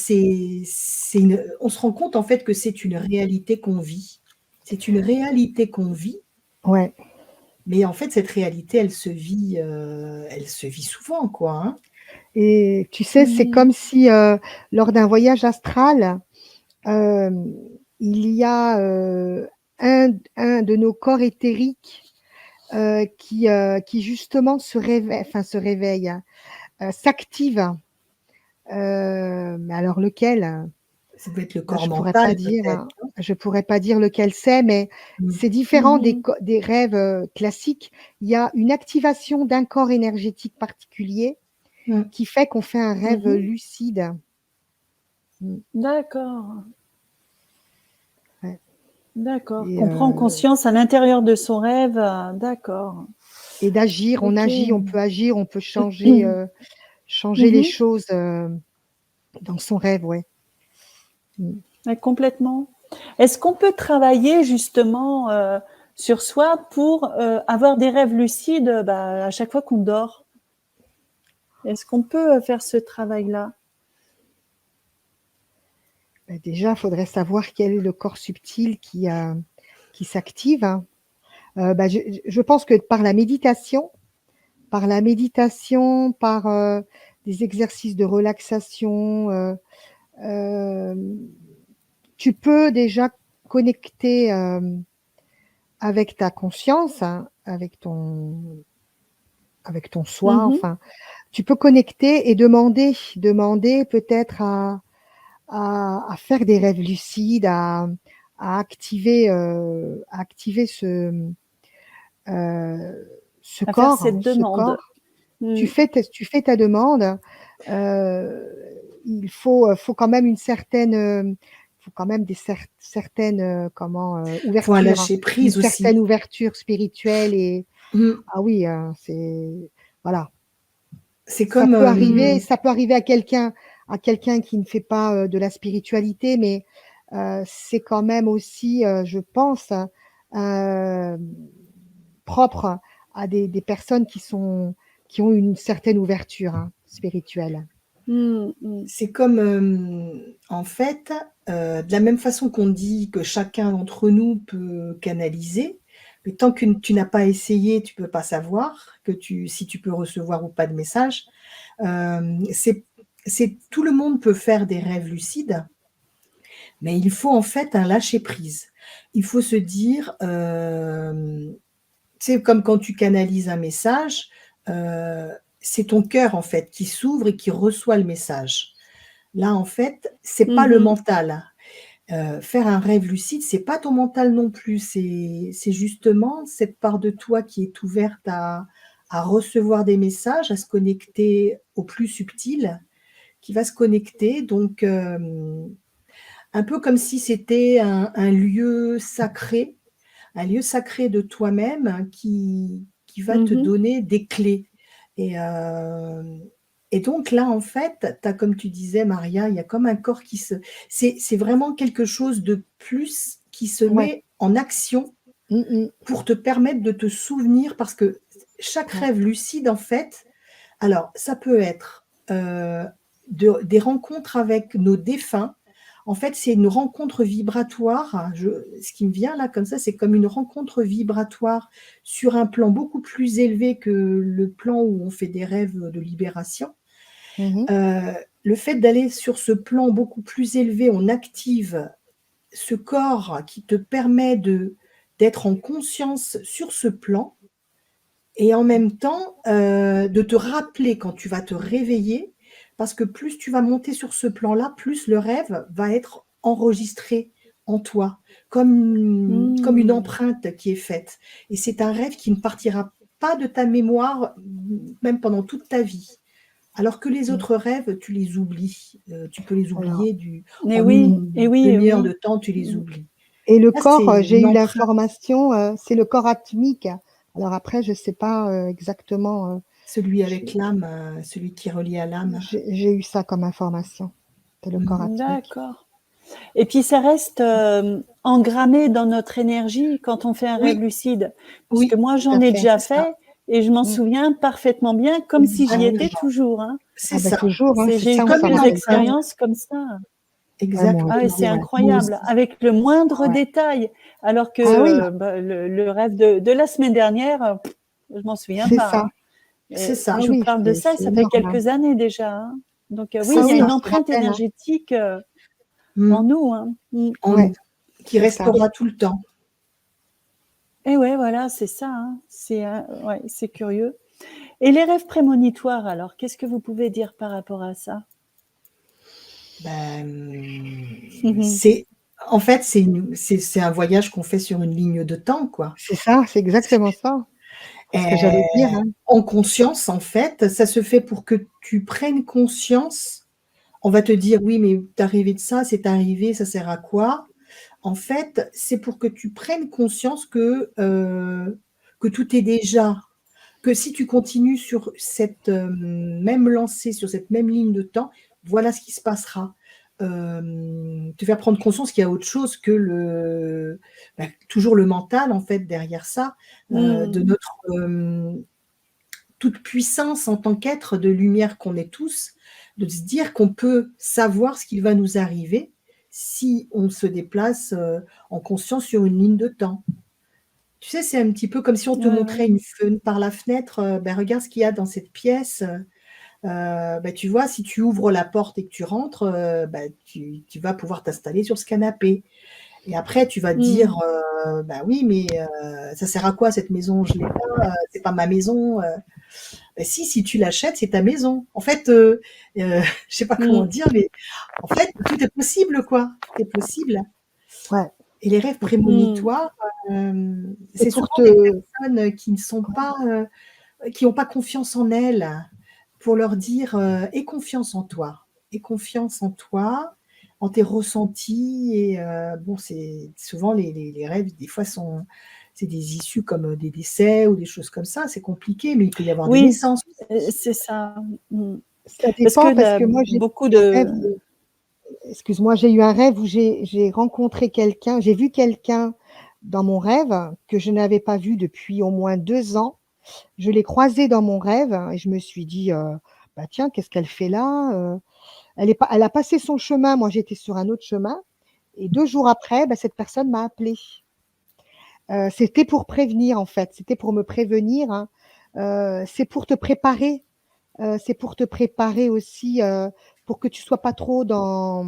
on se rend compte, en fait, que c'est une réalité qu'on vit. C'est une réalité qu'on vit, Ouais. mais en fait, cette réalité, elle se vit souvent, quoi, hein. Et tu sais, c'est Mmh. comme si, lors d'un voyage astral, hem, il y a, un de nos corps éthériques, qui justement se réveille, s'active. Mais alors lequel? Ça peut être le Bah, corps mental peut-être, non? je pourrais pas dire lequel c'est, mais Mmh. c'est différent Mmh. des rêves, classiques. Il y a une activation d'un corps énergétique particulier Mmh. qui fait qu'on fait un rêve Mmh. lucide. Mmh, D'accord, ouais d'accord. et Qu'on prend conscience à l'intérieur de son rêve, d'accord. d'agir, on OK. peut agir, on peut changer, Mmh changer les mh. choses, dans son rêve, ouais. Mmh. Ouais, complètement. Est-ce qu'on peut travailler justement, sur soi pour, avoir des rêves lucides, à chaque fois qu'on dort? Est-ce qu'on peut, faire ce travail-là? Bah, déjà, il faudrait savoir quel est le corps subtil qui s'active, hein. Bah, je pense que par des exercices de relaxation, hem, tu peux déjà connecter, avec ta conscience, hein, avec ton soi, Mmh. enfin, tu peux connecter et demander peut-être à faire des rêves lucides, à activer ce À faire corps cette ce demande. corps. Mmh. Tu fais ta demande, heu, faut quand même faut quand même certaines, Faut un ouvertures, hein, lâcher une prise certaine aussi. ouverture spirituelle et Mmh. ah oui, voilà. C'est comme, Ça peut arriver à quelqu'un qui ne fait pas, de la spiritualité, mais c'est quand même aussi, je pense, hem, propre à des personnes qui ont une certaine ouverture, hein, spirituelle. Mmh mh. c'est comme, en fait, de la même façon qu'on dit que chacun d'entre nous peut canaliser, mais tant que tu n'as pas essayé, tu peux pas savoir si tu peux recevoir ou pas de message. C'est tout le monde peut faire des rêves lucides, mais il faut en fait un lâcher prise. Il faut se dire, c'est comme quand tu canalises un message, heu, c'est ton cœur en fait qui s'ouvre et qui reçoit le message. Là, en fait, c'est pas le Mmh. mental. Faire un rêve lucide, c'est pas ton mental non plus, c'est justement cette part de toi qui est ouverte à recevoir des messages, à se connecter au plus subtil, qui va se connecter donc un peu comme si c'était un lieu sacré de toi-même, hein, qui va te Mmh. donner des clés et donc là, en fait, tu as comme tu disais Maria, il y a comme un corps c'est vraiment quelque chose de plus qui se Ouais. met en action pour te permettre de te souvenir, parce que chaque Ouais. rêve lucide, en fait, alors ça peut être des rencontres avec nos défunts. En fait, c'est une rencontre vibratoire. Ce qui me vient là comme ça, c'est comme une rencontre vibratoire sur un plan beaucoup plus élevé que le plan où on fait des rêves de libération. Mmh. Le fait d'aller sur ce plan beaucoup plus élevé, on active ce corps qui te permet d'être en conscience sur ce plan, et en même temps, de te rappeler quand tu vas te réveiller, parce que plus tu vas monter sur ce plan-là, plus le rêve va être enregistré en toi, comme une Mmh. empreinte qui est faite, et c'est un rêve qui ne partira pas de ta mémoire, même pendant toute ta vie. Alors que les Mmh. autres rêves, tu les oublies, tu peux les Alors oublier en une Et oui, et 1/2 heure oui. de temps, tu les Mmh. oublies. et le Là, corps, c'est j'ai une eu empreinte, l'information, c'est le corps atmique. Alors après, je sais pas, exactement, celui avec j'ai l'âme, celui qui est relié à l'âme. j'ai eu ça comme information. C'est le corps Mmh. atmique. D'accord. Et puis ça reste engrammé dans notre énergie quand on fait un rêve Oui, lucide. Parce que oui, moi, Tout j'en à ai fait. déjà c'est ça. fait et je m'en Mmh. souviens parfaitement bien, comme si j'y étais Exactement, toujours. Hein. c'est Ah bah, ça. toujours, hein, c'est J'ai eu ça, on que Comme s'en une des rappelle pas. empreinte, expériences comme ça. Ouais, moi Ah, et aussi, c'est exactement, ouais. moi incroyable, aussi. avec le moindre Ouais. détail. Alors que Ah oui, le rêve de la semaine dernière, je m'en souviens c'est pas. ça. Hein. C'est Et ça, Ah je vous oui, parle de ça et c'est ça fait énorme, hein. quelques années déjà. Hein. Donc oui, c'est Ah il y a oui, une on ça. se empreinte rappelle, hein. énergétique Mmh. en nous. Hein. Mm. En Ouais, nous, qui c'est ça. restera tout le temps. Et ouais, voilà, c'est ça. Hein. Ouais, c'est curieux. Et les rêves prémonitoires, alors, qu'est-ce que vous pouvez dire par rapport à ça? C'est en fait, c'est un voyage qu'on fait sur une ligne de temps, quoi. C'est ça, c'est exactement ça. C'est ce que Et j'allais dire, hein. en conscience, en fait, ça se fait pour que tu prennes conscience. On va te dire: «Oui, mais tu arrivé de ça, c'est arrivé, ça sert à quoi?» En fait, c'est pour que tu prennes conscience que tout est déjà, que si tu continues sur cette, même lancée, sur cette même ligne de temps, voilà ce qui se passera. Te faire prendre conscience qu'il y a autre chose que toujours le mental, en fait, derrière ça, de Mm. notre, toute puissance en tant qu'être de lumière qu'on est tous, de se dire qu'on peut savoir ce qui va nous arriver si on se déplace, en conscience sur une ligne de temps. Tu sais, c'est un petit peu comme si on te Ouais, ouais. montrait une fen par la fenêtre, «Regarde ce qu'il y a dans cette pièce», tu vois, si tu ouvres la porte et que tu rentres, tu vas pouvoir t'installer sur ce canapé, et après tu vas te dire, Mm. «Oui, mais ça sert à quoi cette maison? Je l'ai pas, c'est pas ma maison», si tu l'achètes, c'est ta maison. En fait, je sais pas comment Mm. dire, mais en fait, tout est possible, quoi. Tout est possible, Ouais. et les rêves Mm. prémonitoires, C'est c'est pour souvent des te personnes qui ne sont pas, qui ont pas confiance en elles, pour leur dire, «Aie confiance en toi, aie confiance en toi, en tes ressentis», et bon, c'est souvent les rêves, des fois, c'est des issues comme, des décès ou des choses comme ça. C'est compliqué, mais il peut y avoir des Oui, naissances aussi. c'est ça. Mm. ça Parce que dépend parce que moi j'ai beaucoup eu un rêve de... où excuse-moi, j'ai eu un rêve où j'ai rencontré quelqu'un, j'ai vu quelqu'un dans mon rêve que je n'avais pas vu depuis au moins 2 ans. Je l'ai croisée dans mon rêve et je me suis dit, «Bah, tiens, qu'est-ce qu'elle fait là?» Elle a passé son chemin, moi j'étais sur un autre chemin et 2 jours après, bah, cette personne m'a appelée. C'était pour prévenir en fait, c'était pour me prévenir, hein, c'est pour te préparer, c'est pour te préparer aussi, pour que tu sois pas trop dans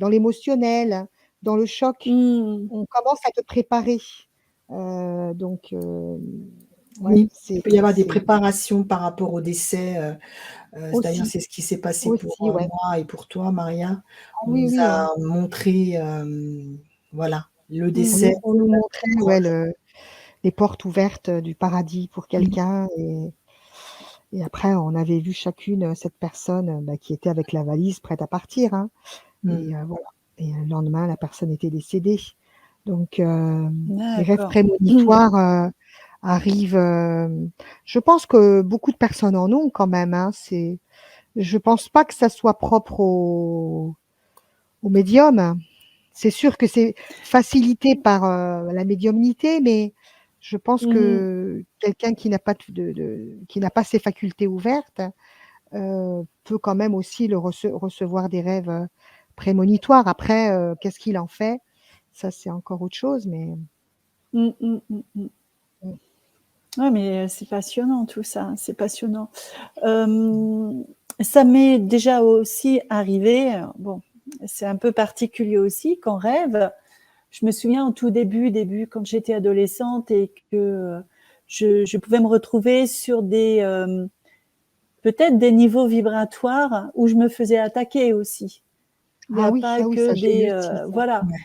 l'émotionnel, dans le choc. Mm. On commence à te préparer, donc ouais, Oui, il peut y avoir des préparations par rapport au décès, d'ailleurs, aussi, c'est ce qui s'est passé pour, aussi, ouais. moi et pour toi, Maria. Ah On oui, nous oui, a montré, voilà, le décès Mhm. on nous d'un montrait, ouais, proche. les portes ouvertes, du paradis pour Mmh, quelqu'un et après on avait vu chacune, cette personne, bah, qui était avec la valise prête à partir, hein mmh, et voilà et le lendemain, la personne était décédée. Donc les rêves D'accord. prémonitoires, arrivent, je pense que beaucoup de personnes en ont quand même, hein. Je pense pas que ça soit propre aux médiums. C'est sûr que c'est facilité par, la médiumnité, mais Je pense Mmh. que quelqu'un qui n'a pas qui n'a pas ses facultés ouvertes, peut quand même aussi le recevoir des rêves, prémonitoires. Après, qu'est-ce qu'il en fait? Ça, c'est encore autre chose, mais Mmh, mmh, mmh, mmh. mmh. Ouais, mais c'est passionnant tout ça, c'est passionnant. Ça m'est déjà aussi arrivé, bon, c'est un peu particulier aussi, qu'en rêve, je me souviens au tout début quand j'étais adolescente et que, je pouvais me retrouver sur des, peut-être des niveaux vibratoires où je me faisais attaquer aussi. Il n'y a pas Ah oui, que ça j'ai eu des, aussi ça. voilà. Ouais,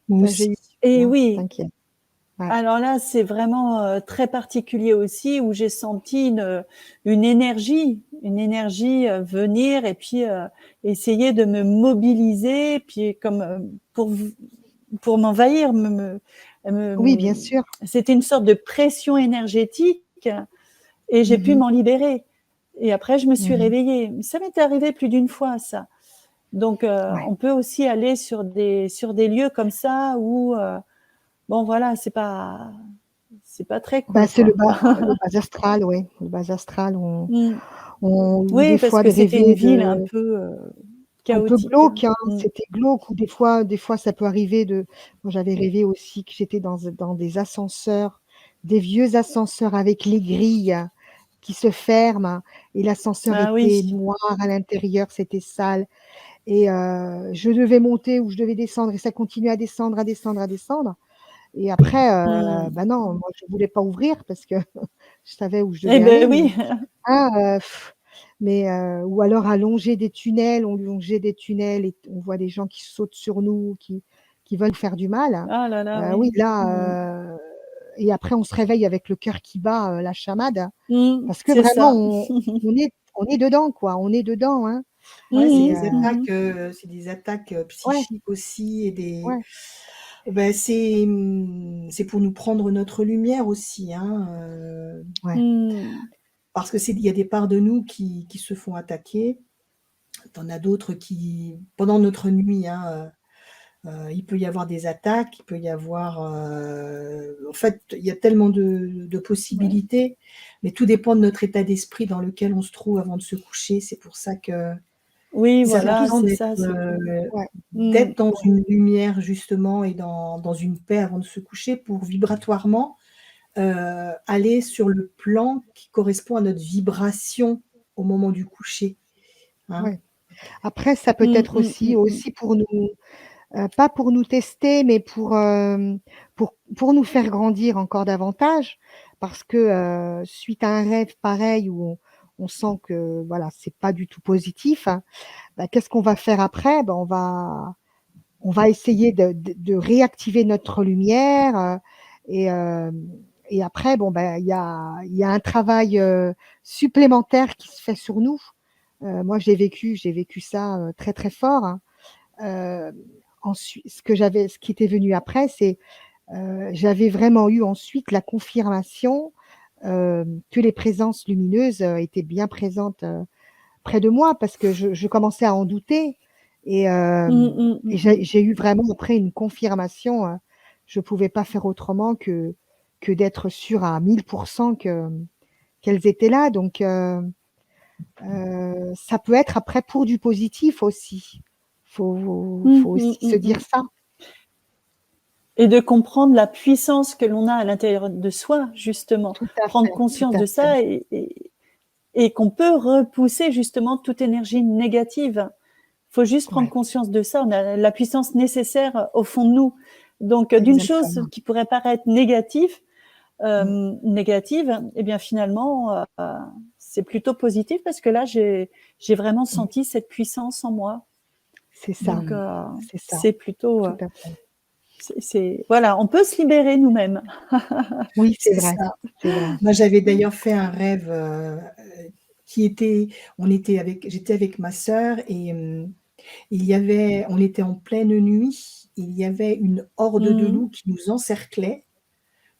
moi Ça j'ai aussi. eu aussi, Et hein, oui, t'inquiète. Ouais, alors là, c'est vraiment, très particulier aussi où j'ai senti une énergie, venir et puis, essayer de me mobiliser, puis comme, pour m'envahir, oui, bien me sûr. c'était une sorte de pression énergétique et j'ai pu Mmh. m'en libérer et après je me suis Mmh. réveillée. Ça m'est arrivé plus d'une fois ça. Donc Ouais. on peut aussi aller sur des lieux comme ça où, bon voilà, c'est pas très Bah, cool, c'est quoi. le bas astral, ouais, le bas astral, Mmh. ou Oui, des parce fois que de c'était une rêver ville de un peu chaotique, hein. glauque, hein, Mmh. c'était glauque ou des fois ça peut arriver de moi j'avais rêvé aussi que j'étais dans des ascenseurs, des vieux ascenseurs avec les grilles qui se ferment et l'ascenseur Ah était oui. noir à l'intérieur, c'était sale et je devais monter ou je devais descendre et ça continuait à descendre, à descendre, à descendre et après, Mmh. bah, non, moi je voulais pas ouvrir parce que je savais où je Eh devais beh, aller mais oui. ah, mais ou alors allonger des tunnels, on longeait des tunnels et on voit des gens qui sautent sur nous, qui veulent nous faire du mal. Ah là là, Oui, oui. Mmh. là, et après on se réveille avec le cœur qui bat, la chamade, Mmh, parce que c'est vraiment ça. on est dedans quoi, on est dedans, hein Ouais, Mmh mh. Mmh mh. c'est des attaques, ouais, psychiques aussi et des ouais, bah, c'est pour nous prendre notre lumière aussi, hein, ouais, Mmh. parce que il y a des parts de nous qui se font attaquer. Tu en as d'autres qui pendant notre nuit, hein, il peut y avoir des attaques, il peut y avoir, en fait, il y a tellement de Ouais. possibilités, mais tout dépend de notre état d'esprit dans lequel on se trouve avant de se coucher. C'est pour ça que Oui, c'est voilà, important c'est ça, c'est ouais, mmh. d'être dans une lumière justement et dans une paix avant de se coucher pour vibratoirement, aller sur le plan qui correspond à notre vibration au moment du coucher, hein. ouais. Après ça peut Mmh, être mmh, mmh, mmh. aussi pour nous, pas pour nous tester, mais pour nous faire grandir encore davantage parce que, suite à un rêve pareil où on sent que voilà, c'est pas du tout positif, hein, bah, qu'est-ce qu'on va faire après? Bah, on va essayer de réactiver notre lumière, et après bon, bah, il y a un travail, supplémentaire qui se fait sur nous. Moi j'ai vécu ça, très, très fort, hein. Heu, ce qui était venu après, c'est, j'avais vraiment eu ensuite la confirmation, que les présences lumineuses, étaient bien présentes, près de moi parce que je commençais à en douter Mmh, mmh, et mmh, mmh. j'ai eu vraiment après une confirmation, je pouvais pas faire autrement que d'être sûre à 1000% qu'elles étaient là donc ça peut être après pour du positif aussi. Mmh, Faut mmh, aussi se mmh, dire mmh. ça. Et de comprendre la puissance que l'on a à l'intérieur de soi, justement. Tout à Prendre fait, tout conscience à de fait. ça et qu'on peut repousser justement toute énergie négative. Faut juste prendre Ouais, conscience de ça. On a la puissance nécessaire au fond de nous. Donc, d'une chose exactement. qui pourrait paraître Mmh. négative, eh bien finalement, c'est plutôt positif parce que là, j'ai vraiment Mmh. senti cette puissance en moi. C'est ça, Donc, c'est ça, c'est plutôt, tout à fait. voilà, on peut se libérer nous-mêmes. Oui, C'est ça. c'est vrai. Moi, j'avais d'ailleurs fait un rêve, qui était j'étais avec ma sœur et on était en pleine nuit, il y avait une horde de Mmh. loups qui nous encerclait,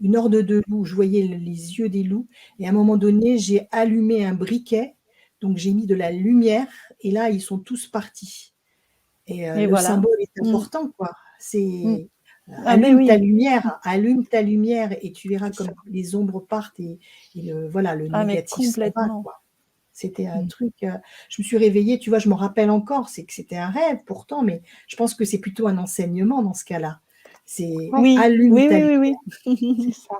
une horde de loups, je voyais les yeux des loups et à un moment donné, j'ai allumé un briquet, donc j'ai mis de la lumière et là, ils sont tous partis et Et le voilà. symbole est Mmh. important, quoi. Mmh. Ah mais oui. Allume ta lumière et tu verras C'est ça. comme les ombres partent et voilà, le Ah mais négatif s'en va, complètement. quoi. C'était un Mmh. truc, je me suis réveillée, tu vois, je m'en rappelle encore, c'est que c'était un rêve pourtant, mais je pense que c'est plutôt un enseignement dans ce cas-là. C'est Ouais, Oui, allume oui, ta oui, lumière. oui, c'est oui. ça.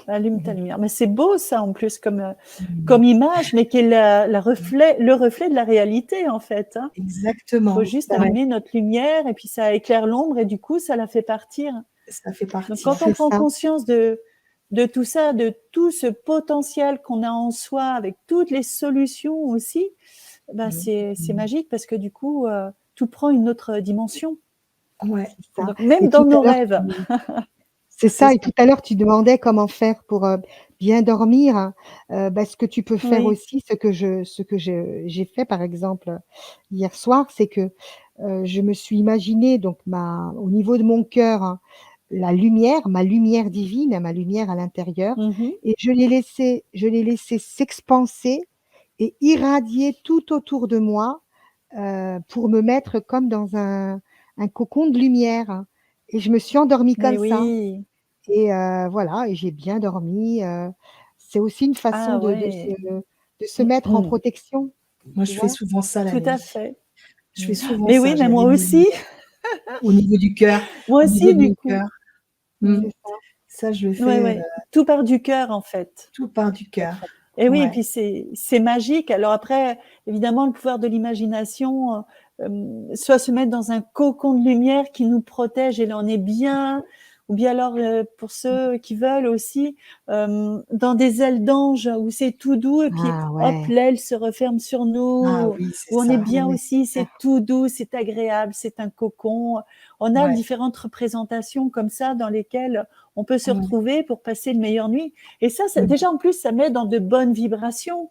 Allume ta Mmh. lumière. Mais c'est beau ça en plus Mmh. comme image, mais qui est le reflet de la réalité en fait, hein. Il faut Exactement, juste Ouais, allumer notre lumière et puis ça éclaire l'ombre et du coup ça la fait partir. ça fait Donc quand partir. on c'est prend ça. conscience de tout ça, de tout ce potentiel qu'on a en soi avec toutes les solutions aussi, bah Mmh. c'est Mmh. magique parce que du coup, tout prend une autre dimension. Ouais, C'est ça. Donc même Et dans tout nos à l'heure, rêves. c'est c'est ça, et ça. tout à l'heure, tu demandais comment faire pour, bien dormir, hein. Bah, ce que tu peux faire Oui. aussi, ce que j'ai fait, par exemple, hier soir, c'est que, je me suis imaginé donc ma au niveau de mon cœur, hein, la lumière, ma lumière divine, ma lumière à l'intérieur, Mmh. et je l'ai laissé s'expanser et irradier tout autour de moi, pour me mettre comme dans un cocon de lumière, hein, et je me suis endormie Mais comme ça. oui. Et voilà, et j'ai bien dormi, c'est aussi une façon Ah ouais. de se mettre en Mmh. protection, Moi, tu je fais vois? souvent ça la Tout à nuit. fait. Je fais souvent Mais oui, ça, mais moi j'allume la aussi, lumière au niveau du cœur, moi au niveau aussi de du mon coup. cœur. Mmh. Mmh. C'est ça, Ça, je le Ouais, fais, ouais. Tout part du cœur en fait. tout part du tout à cœur. fait. Et oui, et Ouais, puis c'est magique. Alors après, évidemment, le pouvoir de l'imagination, soit se mettre dans un cocon de lumière qui nous protège et là on est bien, ou bien alors, pour ceux qui veulent aussi, dans des ailes d'ange où c'est tout doux et puis Ah hop, ouais, l'aile se referme sur ah nous, oui, c'est où on est ça. ah bien ouais, aussi, super. c'est tout doux, c'est agréable, c'est un cocon. On a Ouais, différentes représentations comme ça dans lesquelles on peut se ouais. retrouver pour passer une meilleure nuit. Et ça Mmh. déjà en plus, ça met dans de bonnes vibrations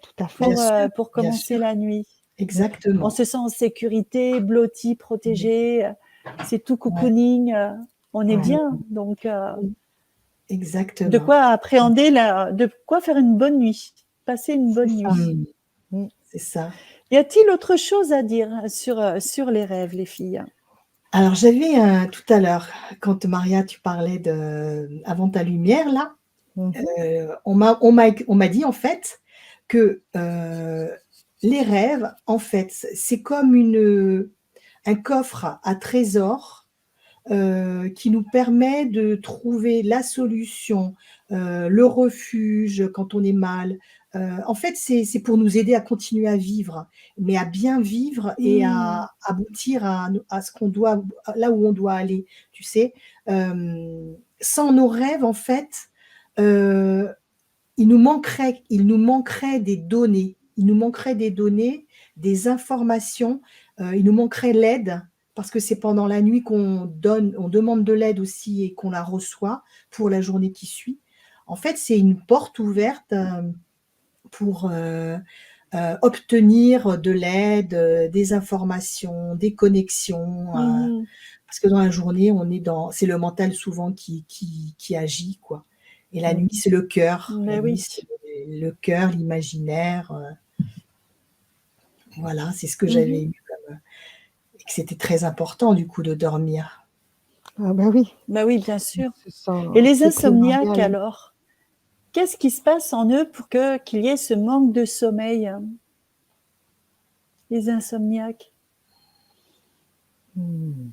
Tout à fait. pour Bien commencer sûr, la nuit. Mmh. On exactement. se sent en sécurité, blotti, Mmh. protégé, c'est tout Ouais, cocooning, on est Ouais. bien. Donc Mmh. de exactement. quoi appréhender de quoi faire une bonne nuit, passer une C'est bonne ça. nuit. Mmh. Mmh. C'est ça. Y a-t-il autre chose à dire sur les rêves, les filles? Alors j'avais tout à l'heure, quand Maria, tu parlais de avant ta lumière là, Mmh mh. on m'a dit en fait que, les rêves en fait, c'est comme un coffre à trésors, qui nous permet de trouver la solution, le refuge quand on est mal. En fait, c'est pour nous aider à continuer à vivre, mais à bien vivre et Mmh. à aboutir à ce qu'on doit là où on doit aller, tu sais? Sans nos rêves, en fait, heu, il nous manquerait des données. Il nous manquerait des données, des informations, il nous manquerait l'aide parce que c'est pendant la nuit on demande de l'aide aussi et qu'on la reçoit pour la journée qui suit. En fait, c'est une porte ouverte, pour, obtenir de l'aide, des informations, des connexions, Mmh. parce que dans la journée, c'est le mental souvent qui agit, quoi, et la Mmh. nuit, c'est le cœur. La Mais nuit, oui. c'est le cœur, l'imaginaire, voilà, c'est ce que Mmh. j'avais eu et que c'était très important du coup de dormir. Ah bah oui, Bah oui, bien sûr. Et les c'est insomniaques primordial. alors? Qu'est-ce qui se passe en eux pour qu'il y ait ce manque de sommeil, les insomniaques? Mmh.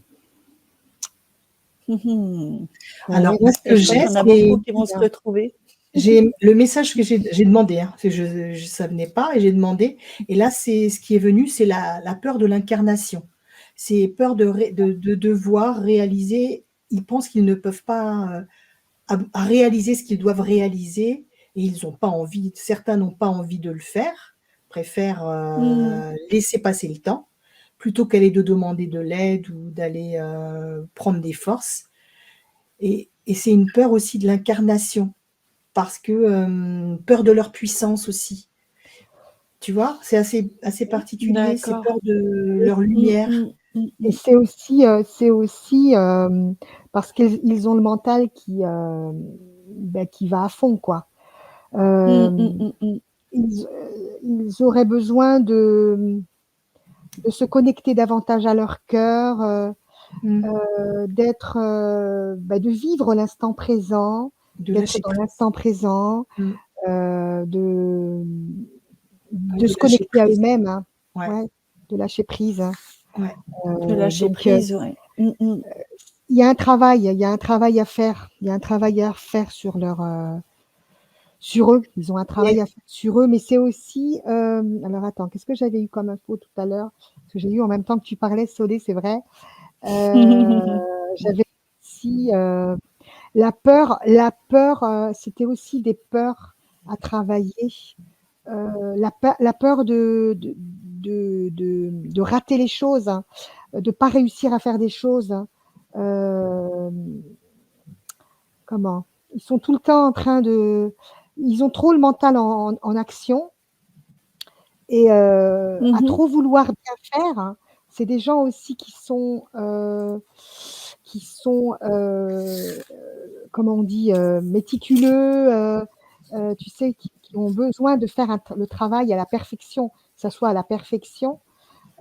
Mmh. Alors Ouais, moi, là, ce Et que je crois j'ai, qu'il y en a c'est beaucoup qui vont se retrouver. le message que j'ai demandé, hein, parce que ça venait pas et j'ai demandé et là, c'est ce qui est venu, c'est la peur de l'incarnation. C'est peur de devoir réaliser. Ils pensent qu'ils ne peuvent pas, à réaliser ce qu'ils doivent réaliser et ils ont pas envie, certains n'ont pas envie de le faire, préfèrent, Mmh. laisser passer le temps, plutôt qu'aller de demander de l'aide ou d'aller, prendre des forces et c'est une peur aussi de l'incarnation parce que, peur de leur puissance aussi. Tu vois? C'est assez particulier, c'est D'accord. peur de et leur Mmh, lumière. mmh, mmh, et mmh. c'est aussi, parce qu'ils ont le mental bah, qui va à fond, quoi. Mmh, mmh, Hem, mmh, mmh. ils auraient besoin de se connecter davantage à leur cœur, Mmh. d'être, de vivre l'instant présent, De d'être lâcher dans prise. l'instant présent, Mmh. de Ouais, de de se lâcher connecter à prise. eux-mêmes, hein. Ouais, Ouais, de lâcher prise, hein. ouais. De lâcher Donc prise, ouais. il y a un travail, il y a un travail à faire. Il y a un travail à faire sur eux. Ils ont un Et travail à faire sur eux, mais c'est aussi, alors attends, qu'est-ce que j'avais eu comme info tout à l'heure? Parce que j'ai eu en même temps que tu parlais, Solé, c'est vrai. Heu, J'avais aussi, la peur, c'était aussi des peurs à travailler. La peur de rater les choses, hein, de pas réussir à faire des choses, hein. Hem, Comment? Ils sont tout le temps en train de ils ont trop le mental en action et à Mmh. trop vouloir bien faire, hein. C'est des gens aussi qui sont, comment on dit? Méticuleux, tu sais, qui ont besoin de faire le travail à la perfection, que ça soit à la perfection,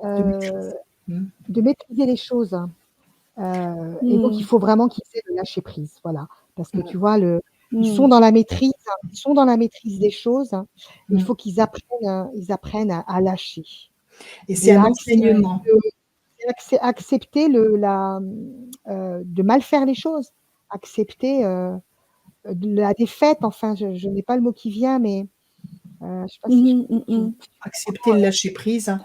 de heu, maîtrise. Mmh. de maîtriser les choses, hein. Et donc il Mmh. faut vraiment qu'ils aient le lâcher prise, voilà. Parce que Mmh. tu vois, ils sont Mmh. dans la maîtrise, hein, ils sont dans la maîtrise des choses, hein, et il Mmh. faut qu'ils apprennent à lâcher Et c'est et un à enseignement. accepter de mal faire les choses, accepter, la défaite, enfin je n'ai pas le mot qui vient, mais je sais pas si je Mmh mh. tu Mmh. Accepter le lâcher prise, hein.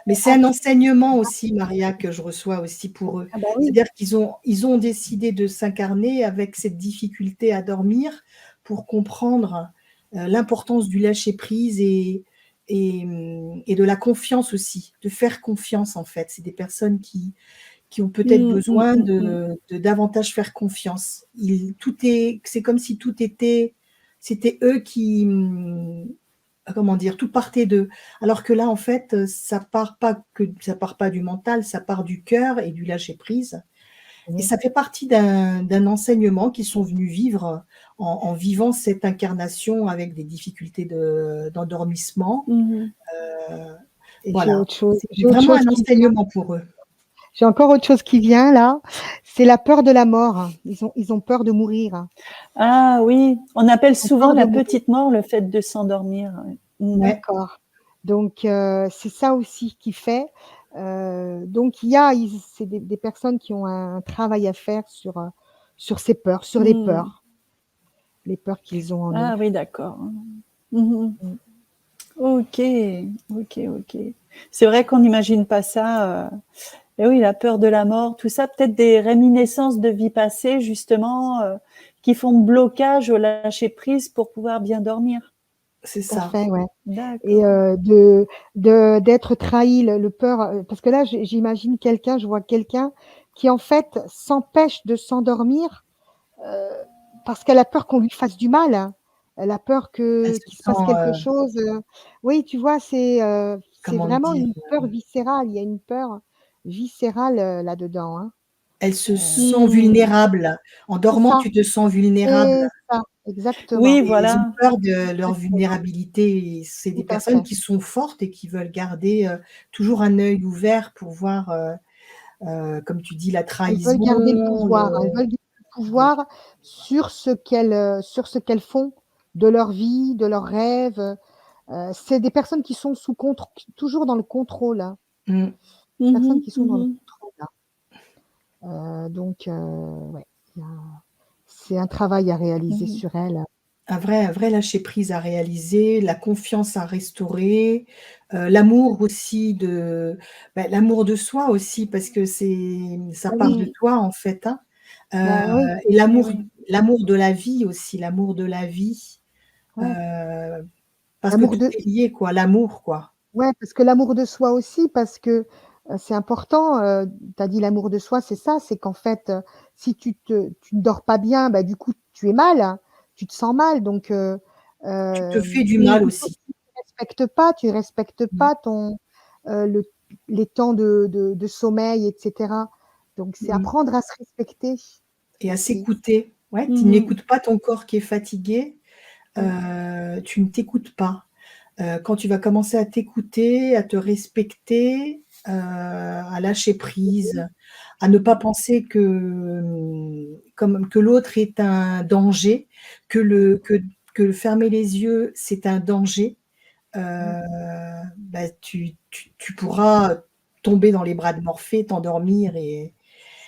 Mais c'est un acc enseignement aussi, Maria, que je reçois aussi pour eux. ah bah oui, C'est-à-dire qu'ils ont décidé de s'incarner avec cette difficulté à dormir pour comprendre, l'importance du lâcher prise et de la confiance aussi, de faire confiance en fait. C'est des personnes qui ont peut-être Mmh, mmh, besoin mmh, mmh. de davantage faire confiance. C'est comme si c'était eux qui, comment dire? Tout partait d'eux. Alors que là, en fait, ça part pas du mental, ça part du cœur et du lâcher prise et oui. ça fait partie d'un enseignement qu'ils sont venus vivre en vivant cette incarnation avec des difficultés d'endormissement. Mmh. Heu, Et voilà, c'est j'ai autre vraiment chose un qui vient. enseignement pour eux. J'ai encore autre chose qui vient là, c'est la peur de la mort. Ils ont peur de mourir. Ah oui, on appelle Ils ont souvent peur de la mourir. petite mort le fait de s'endormir, ouais. Mmh. Ouais, D'accord. Donc c'est ça aussi qui fait, donc il y a ils c'est des personnes qui ont un travail à faire sur ces peurs, sur Mmh. les peurs qu'ils ont en eux. Ah oui, d'accord. Mmh. Mmh. OK, OK, OK. C'est vrai qu'on n'imagine pas ça, et oui, la peur de la mort, tout ça, peut-être des réminiscences de vie passée justement, qui font blocage au lâcher prise pour pouvoir bien dormir. c'est Tout à ça. fait, ouais. Et D'accord. d'être trahi, le peur, parce que là, j'imagine quelqu'un, je vois quelqu'un qui, en fait, s'empêche de s'endormir, heu, parce qu'elle a peur qu'on lui fasse du mal, hein. Elle a peur Elle que se qu'il se passe sent, quelque chose, oui, tu vois? C'est comment vraiment dire? une peur viscérale. Il y a une peur viscérale, là-dedans, hein. Elle se sent Mmh. vulnérable. En C'est dormant, ça, tu te sens vulnérable c'est ça, exactement, Oui, et ils ont voilà. peur de leur exactement, vulnérabilité et c'est des tout à personnes fait. qui sont fortes et qui veulent garder, toujours un œil ouvert pour voir, comme tu dis, la Elles veulent garder le trahison, pouvoir, elles veulent garder le pouvoir sur ce qu'elles font de leur vie, de leurs rêves, c'est des personnes qui sont toujours dans le contrôle, hein, mmh, Mmh personnes mh. qui sont dans le Mmh. contrôle, là. Donc ouais, il y a c'est un travail à réaliser Mmh. sur elles. un vrai lâcher prise à réaliser, la confiance à restaurer, l'amour aussi l'amour de soi aussi parce que ça Ah part oui, de Mmh. toi en fait, hein, heu bah oui, et Eh oui. l'amour de la vie aussi, l'amour de la vie, ouais. heu, parce que L'amour tout de est lié quoi, l'amour quoi. Ouais, parce que l'amour de soi aussi, parce que, c'est important, tu as dit l'amour de soi, c'est ça, c'est qu'en fait, si tu ne dors pas bien, bah, du coup, tu es mal, hein, tu te sens mal donc Tu te fais du Mmh. mal aussi. tu respectes Mmh, pas le les temps de sommeil et cetera. Donc c'est mmh apprendre à se respecter et à aussi. s'écouter. Ouais, tu Mmh. n'écoutes pas ton corps qui est fatigué, Mmh. tu ne t'écoutes pas. Quand tu vas commencer à t'écouter, à te respecter, à lâcher prise, à ne pas penser que l'autre est un danger, que fermer les yeux, c'est un danger. Bah, tu pourras tomber dans les bras de Morphée, t'endormir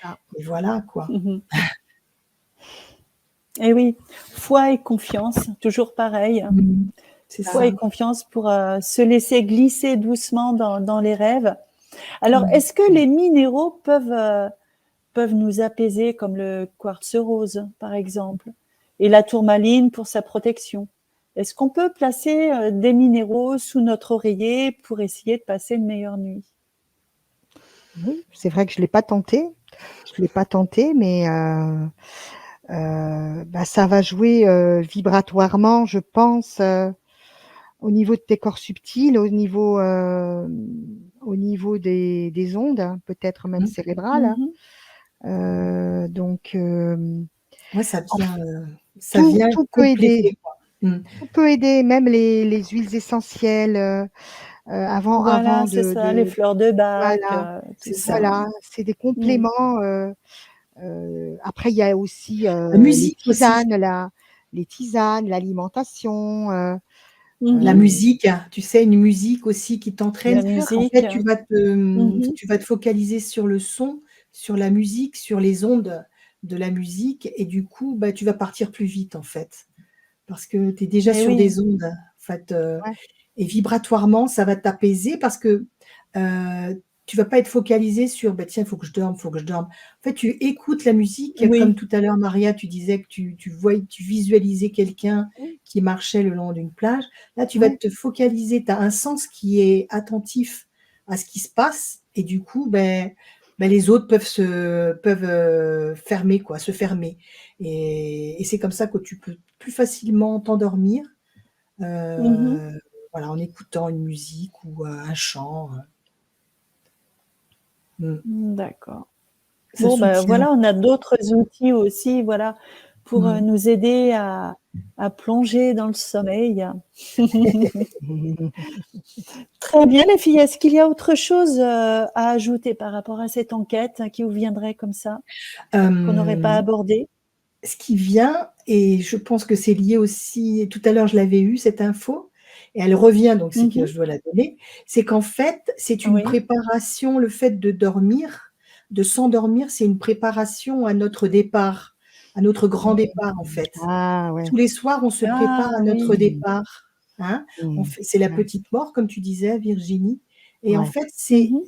Ça. et voilà quoi. Mmh. Et oui, foi et confiance, toujours pareil. Mmh. C'est Foi et ça. confiance pour se laisser glisser doucement dans les rêves. Alors, Mmh. est-ce que les minéraux peuvent nous apaiser, comme le quartz rose, par exemple, et la tourmaline pour sa protection? Est-ce qu'on peut placer des minéraux sous notre oreiller pour essayer de passer une meilleure nuit? Oui, c'est vrai que je l'ai pas tenté. Je l'ai pas tenté, mais bah, ça va jouer, vibratoirement, je pense, au niveau de tes corps subtils, au niveau des ondes, hein, peut-être même Mmh. cérébrales, hein. Mmh. Donc Ouais, en f ça vient tout peut aider, compléter quoi. Mmh. tout peut aider, même les huiles essentielles, Voilà, avant c'est ça, les fleurs de Bach, voilà, tout C'est ça. ça. voilà, c'est des Mmh. compléments, après il y a aussi, La musique aussi. les tisanes, l'alimentation, La Mmh. musique, tu sais, une musique aussi qui bien t'entraîne. La sûr. En musique. fait, Mmh. tu vas te focaliser sur le son, sur la musique, sur les ondes de la musique et du coup, bah, tu vas partir plus vite, en fait. Parce que tu es déjà Et sur oui. des ondes, en fait, Ouais, et vibratoirement, ça va t'apaiser parce que, tu vas pas être focalisé sur: «Bah, tiens, il faut que je dorme, il faut que je dorme». En fait, tu écoutes la musique comme Oui. tout à l'heure, Maria, tu disais que tu visualisais quelqu'un oui, qui marchait le long d'une plage. Là, tu vas ouais. te focaliser, tu as un sens qui est attentif à ce qui se passe et du coup, les autres peuvent fermer quoi, se fermer et c'est comme ça que tu peux plus facilement t'endormir, Mmh. voilà, en écoutant une musique ou un chant, mmh. D'accord. Ça Bon, ben, soutient. voilà, on a d'autres outils aussi, voilà, pour, Mmh. nous aider à plonger dans le sommeil. Très bien les filles, est-ce qu'il y a autre chose, à ajouter par rapport à cette enquête qui vous viendrait comme ça, qu'on n'aurait pas Hem, abordé? Ce qui vient et je pense que c'est lié aussi tout à l'heure je l'avais eu cette info et elle revient donc c'est que Mmh. je dois la donner, c'est qu'en fait, c'est une Oui. préparation, le fait de dormir, de s'endormir, c'est une préparation à notre départ, à notre grand départ en fait. Ah ouais. Tous les soirs, on se prépare Ah à notre oui. Mmh. départ, hein. On Mmh. fait c'est la Ouais, petite mort comme tu disais Virginie et en ouais. fait, Mmh.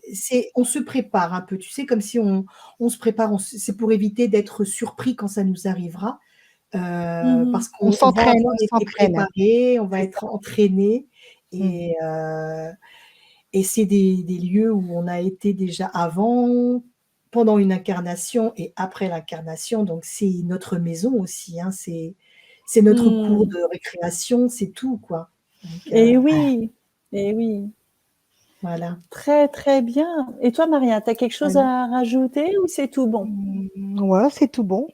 on se prépare un peu, tu sais? Comme si on se prépare, c'est pour éviter d'être surpris quand ça nous arrivera, Mmh. parce qu'on va avoir On été s'entraîne, préparé, on va c'est ça. être entraîné Mmh. et c'est des lieux où on a été déjà avant, pendant une incarnation et après l'incarnation, donc c'est notre maison aussi, hein, c'est notre cours Mmh. de récréation, c'est tout, quoi. Donc Et oui, et oui. voilà, Très, très bien. Et toi Maria, tu as quelque chose voilà. à rajouter ou c'est tout bon? Ouais, c'est tout bon.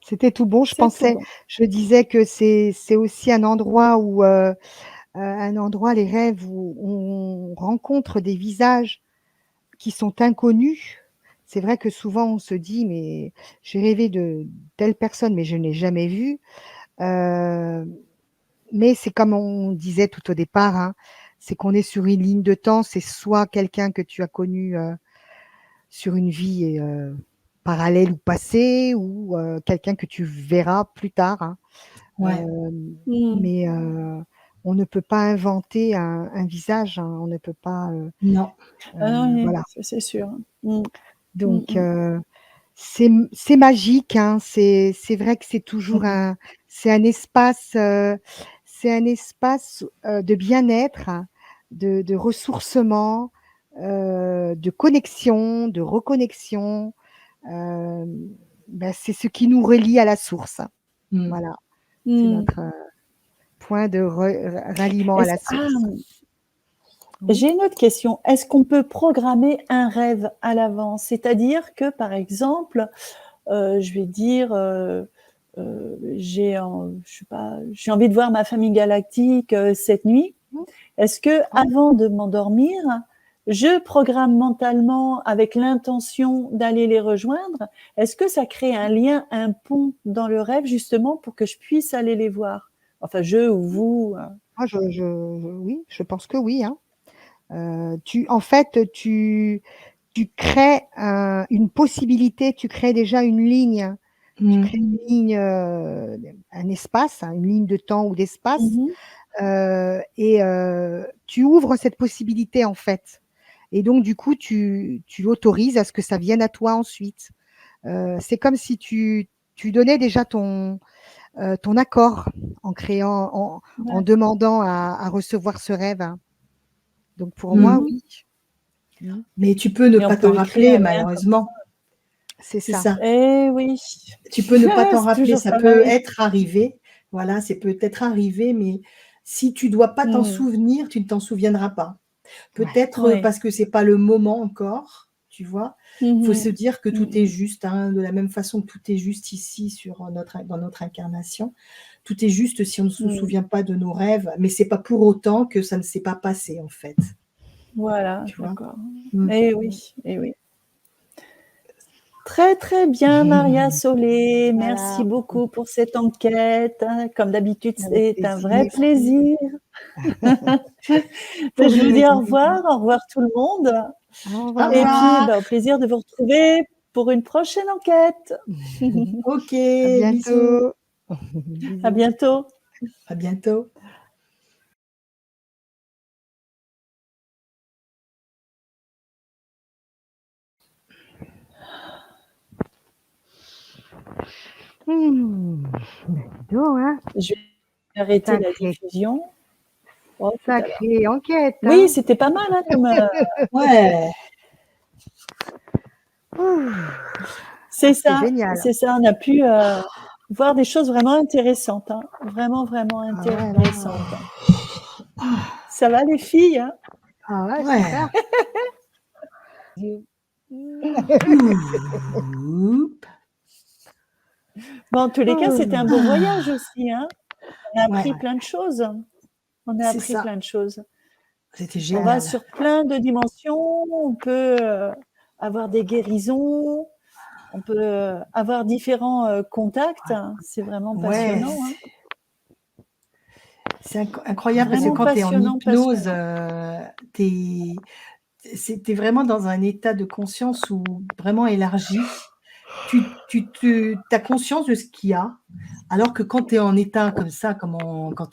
C'était tout bon. C'est tout bon. Je disais que c'est aussi un endroit où, un endroit, les rêves où on rencontre des visages qui sont inconnus. C'est vrai que souvent on se dit: «Mais j'ai rêvé de telle personne, mais je ne l'ai jamais vue». Heu, mais c'est comme on disait tout au départ, hein, c'est qu'on est sur une ligne de temps. C'est soit quelqu'un que tu as connu, sur une vie, parallèle ou passée ou, quelqu'un que tu verras plus tard, hein. Ouais, Mmh. Mais on ne peut pas inventer un visage, hein, on ne peut pas, non. Ah non, oui, voilà. ça c'est sûr. Mmh. Mmh Donc mh. c'est magique, hein, c'est vrai que c'est toujours Mmh. c'est un espace, c'est un espace, de bien-être, hein, de ressourcement, de connexion, de reconnexion, c'est ce qui nous relie à la source. Mmh. Voilà, c'est Mmh. notre, point de ralliement à Est-ce la source. Oui. j'ai une autre question. Est-ce qu'on peut programmer un rêve à l'avance? C'est-à-dire que, par exemple, je vais dire, je sais pas, j'ai envie de voir ma famille galactique, cette nuit. Mmh. Est-ce Ouais. qu'avant de m'endormir, je programme mentalement avec l'intention d'aller les rejoindre, est-ce que ça crée un lien, un pont dans le rêve justement pour que je puisse aller les voir? Enfin, je ou vous. Moi, oui, je pense que oui, hein. En fait, tu crées une possibilité, tu crées déjà une ligne, tu crées une ligne, un espace, hein, une ligne de temps ou d'espace, Mhm. et tu ouvres cette possibilité en fait. Et donc du coup, tu autorises à ce que ça vienne à toi ensuite. C'est comme si tu donnais déjà ton accord en créant, en demandant à recevoir ce rêve, hein. Donc pour moi, Mm. oui. Mm. Mais tu peux ne Et on pas t'en peut créer rappeler, un lien comme ça. malheureusement. C'est C'est ça. ça. Eh oui. Tu peux ne pas t'en C'est rappeler, toujours ça peut pareil. être arrivé. Voilà, c'est peut-être arrivé, mais si tu dois pas t'en Mm. souvenir, tu ne t'en souviendras pas. Ouais. Peut-être Oui. parce que c'est pas le moment encore, tu vois? Il faut se Mhm. dire que tout est Mhm. juste, hein, de la même façon que tout est juste ici dans notre incarnation. Tout est juste si on ne se Mm. souvient pas de nos rêves, mais c'est pas pour autant que ça ne s'est pas passé, en fait. Voilà, Tu vois? d'accord. Mmh. Eh oui, eh oui. Très, très bien, Maria Solé. Merci Voilà, beaucoup pour cette enquête. Comme d'habitude, avec c'est un vrai plaisir. plaisir. Pour Je vous nous dis aussi. au revoir tout le monde. Au Au Et revoir. puis, revoir. au plaisir de vous retrouver pour une prochaine enquête. OK, À bisous. bientôt. À Bisous. bientôt. À bientôt. Dis donc, hein. Je vais arrêter la Sacrée, diffusion. Oh, tout à l'heure. sacrée enquête, Oui, hein. c'était pas mal, hein, comme, Ouais. c'est C'était ça, génial. c'est ça. On a pu voir des choses vraiment intéressantes, hein. Vraiment, vraiment Ah ouais, là. intéressantes. Ça va les filles, hein? Ah ouais, Ouais. super. Oup. Bon, en tous les cas, c'était un beau voyage aussi, hein? On a Ouais, appris plein de choses. On a c'est appris ça. plein de choses. C'était On va génial. sur plein de dimensions. On peut avoir des guérisons. On peut avoir différents contacts. C'est vraiment Ouais, passionnant, hein? c'est incroyable parce que Vraiment quand tu es en passionnant, hypnose, passionnant. tu es vraiment dans un état de conscience où vraiment élargi. Tu as conscience de ce qu'il y a, alors que quand tu es en état comme ça, quand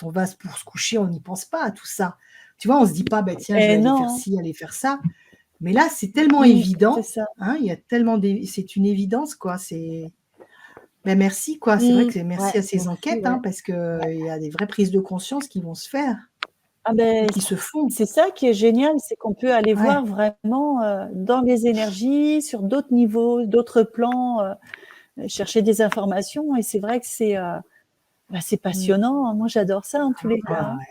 on va pour se coucher, on n'y pense pas à tout ça. Tu vois, on se dit pas: «Bah, tiens, je vais Et aller faire non, ci, aller faire ça». Mais là, c'est tellement c'est évident, ça. hein, il y a tellement c'est une évidence, quoi, merci, quoi. C'est vrai que Ouais, merci à ces merci, enquêtes, hein, ouais. parce qu'il y a des vraies prises de conscience qui vont se faire Ah et ben, qui se font. c'est ça qui est génial, c'est qu'on peut aller Ouais, voir vraiment dans les énergies, sur d'autres niveaux, d'autres plans, chercher des informations. Et c'est vrai que c'est Mmh. passionnant. Moi, j'adore ça en tous les ouais, cas. ouais.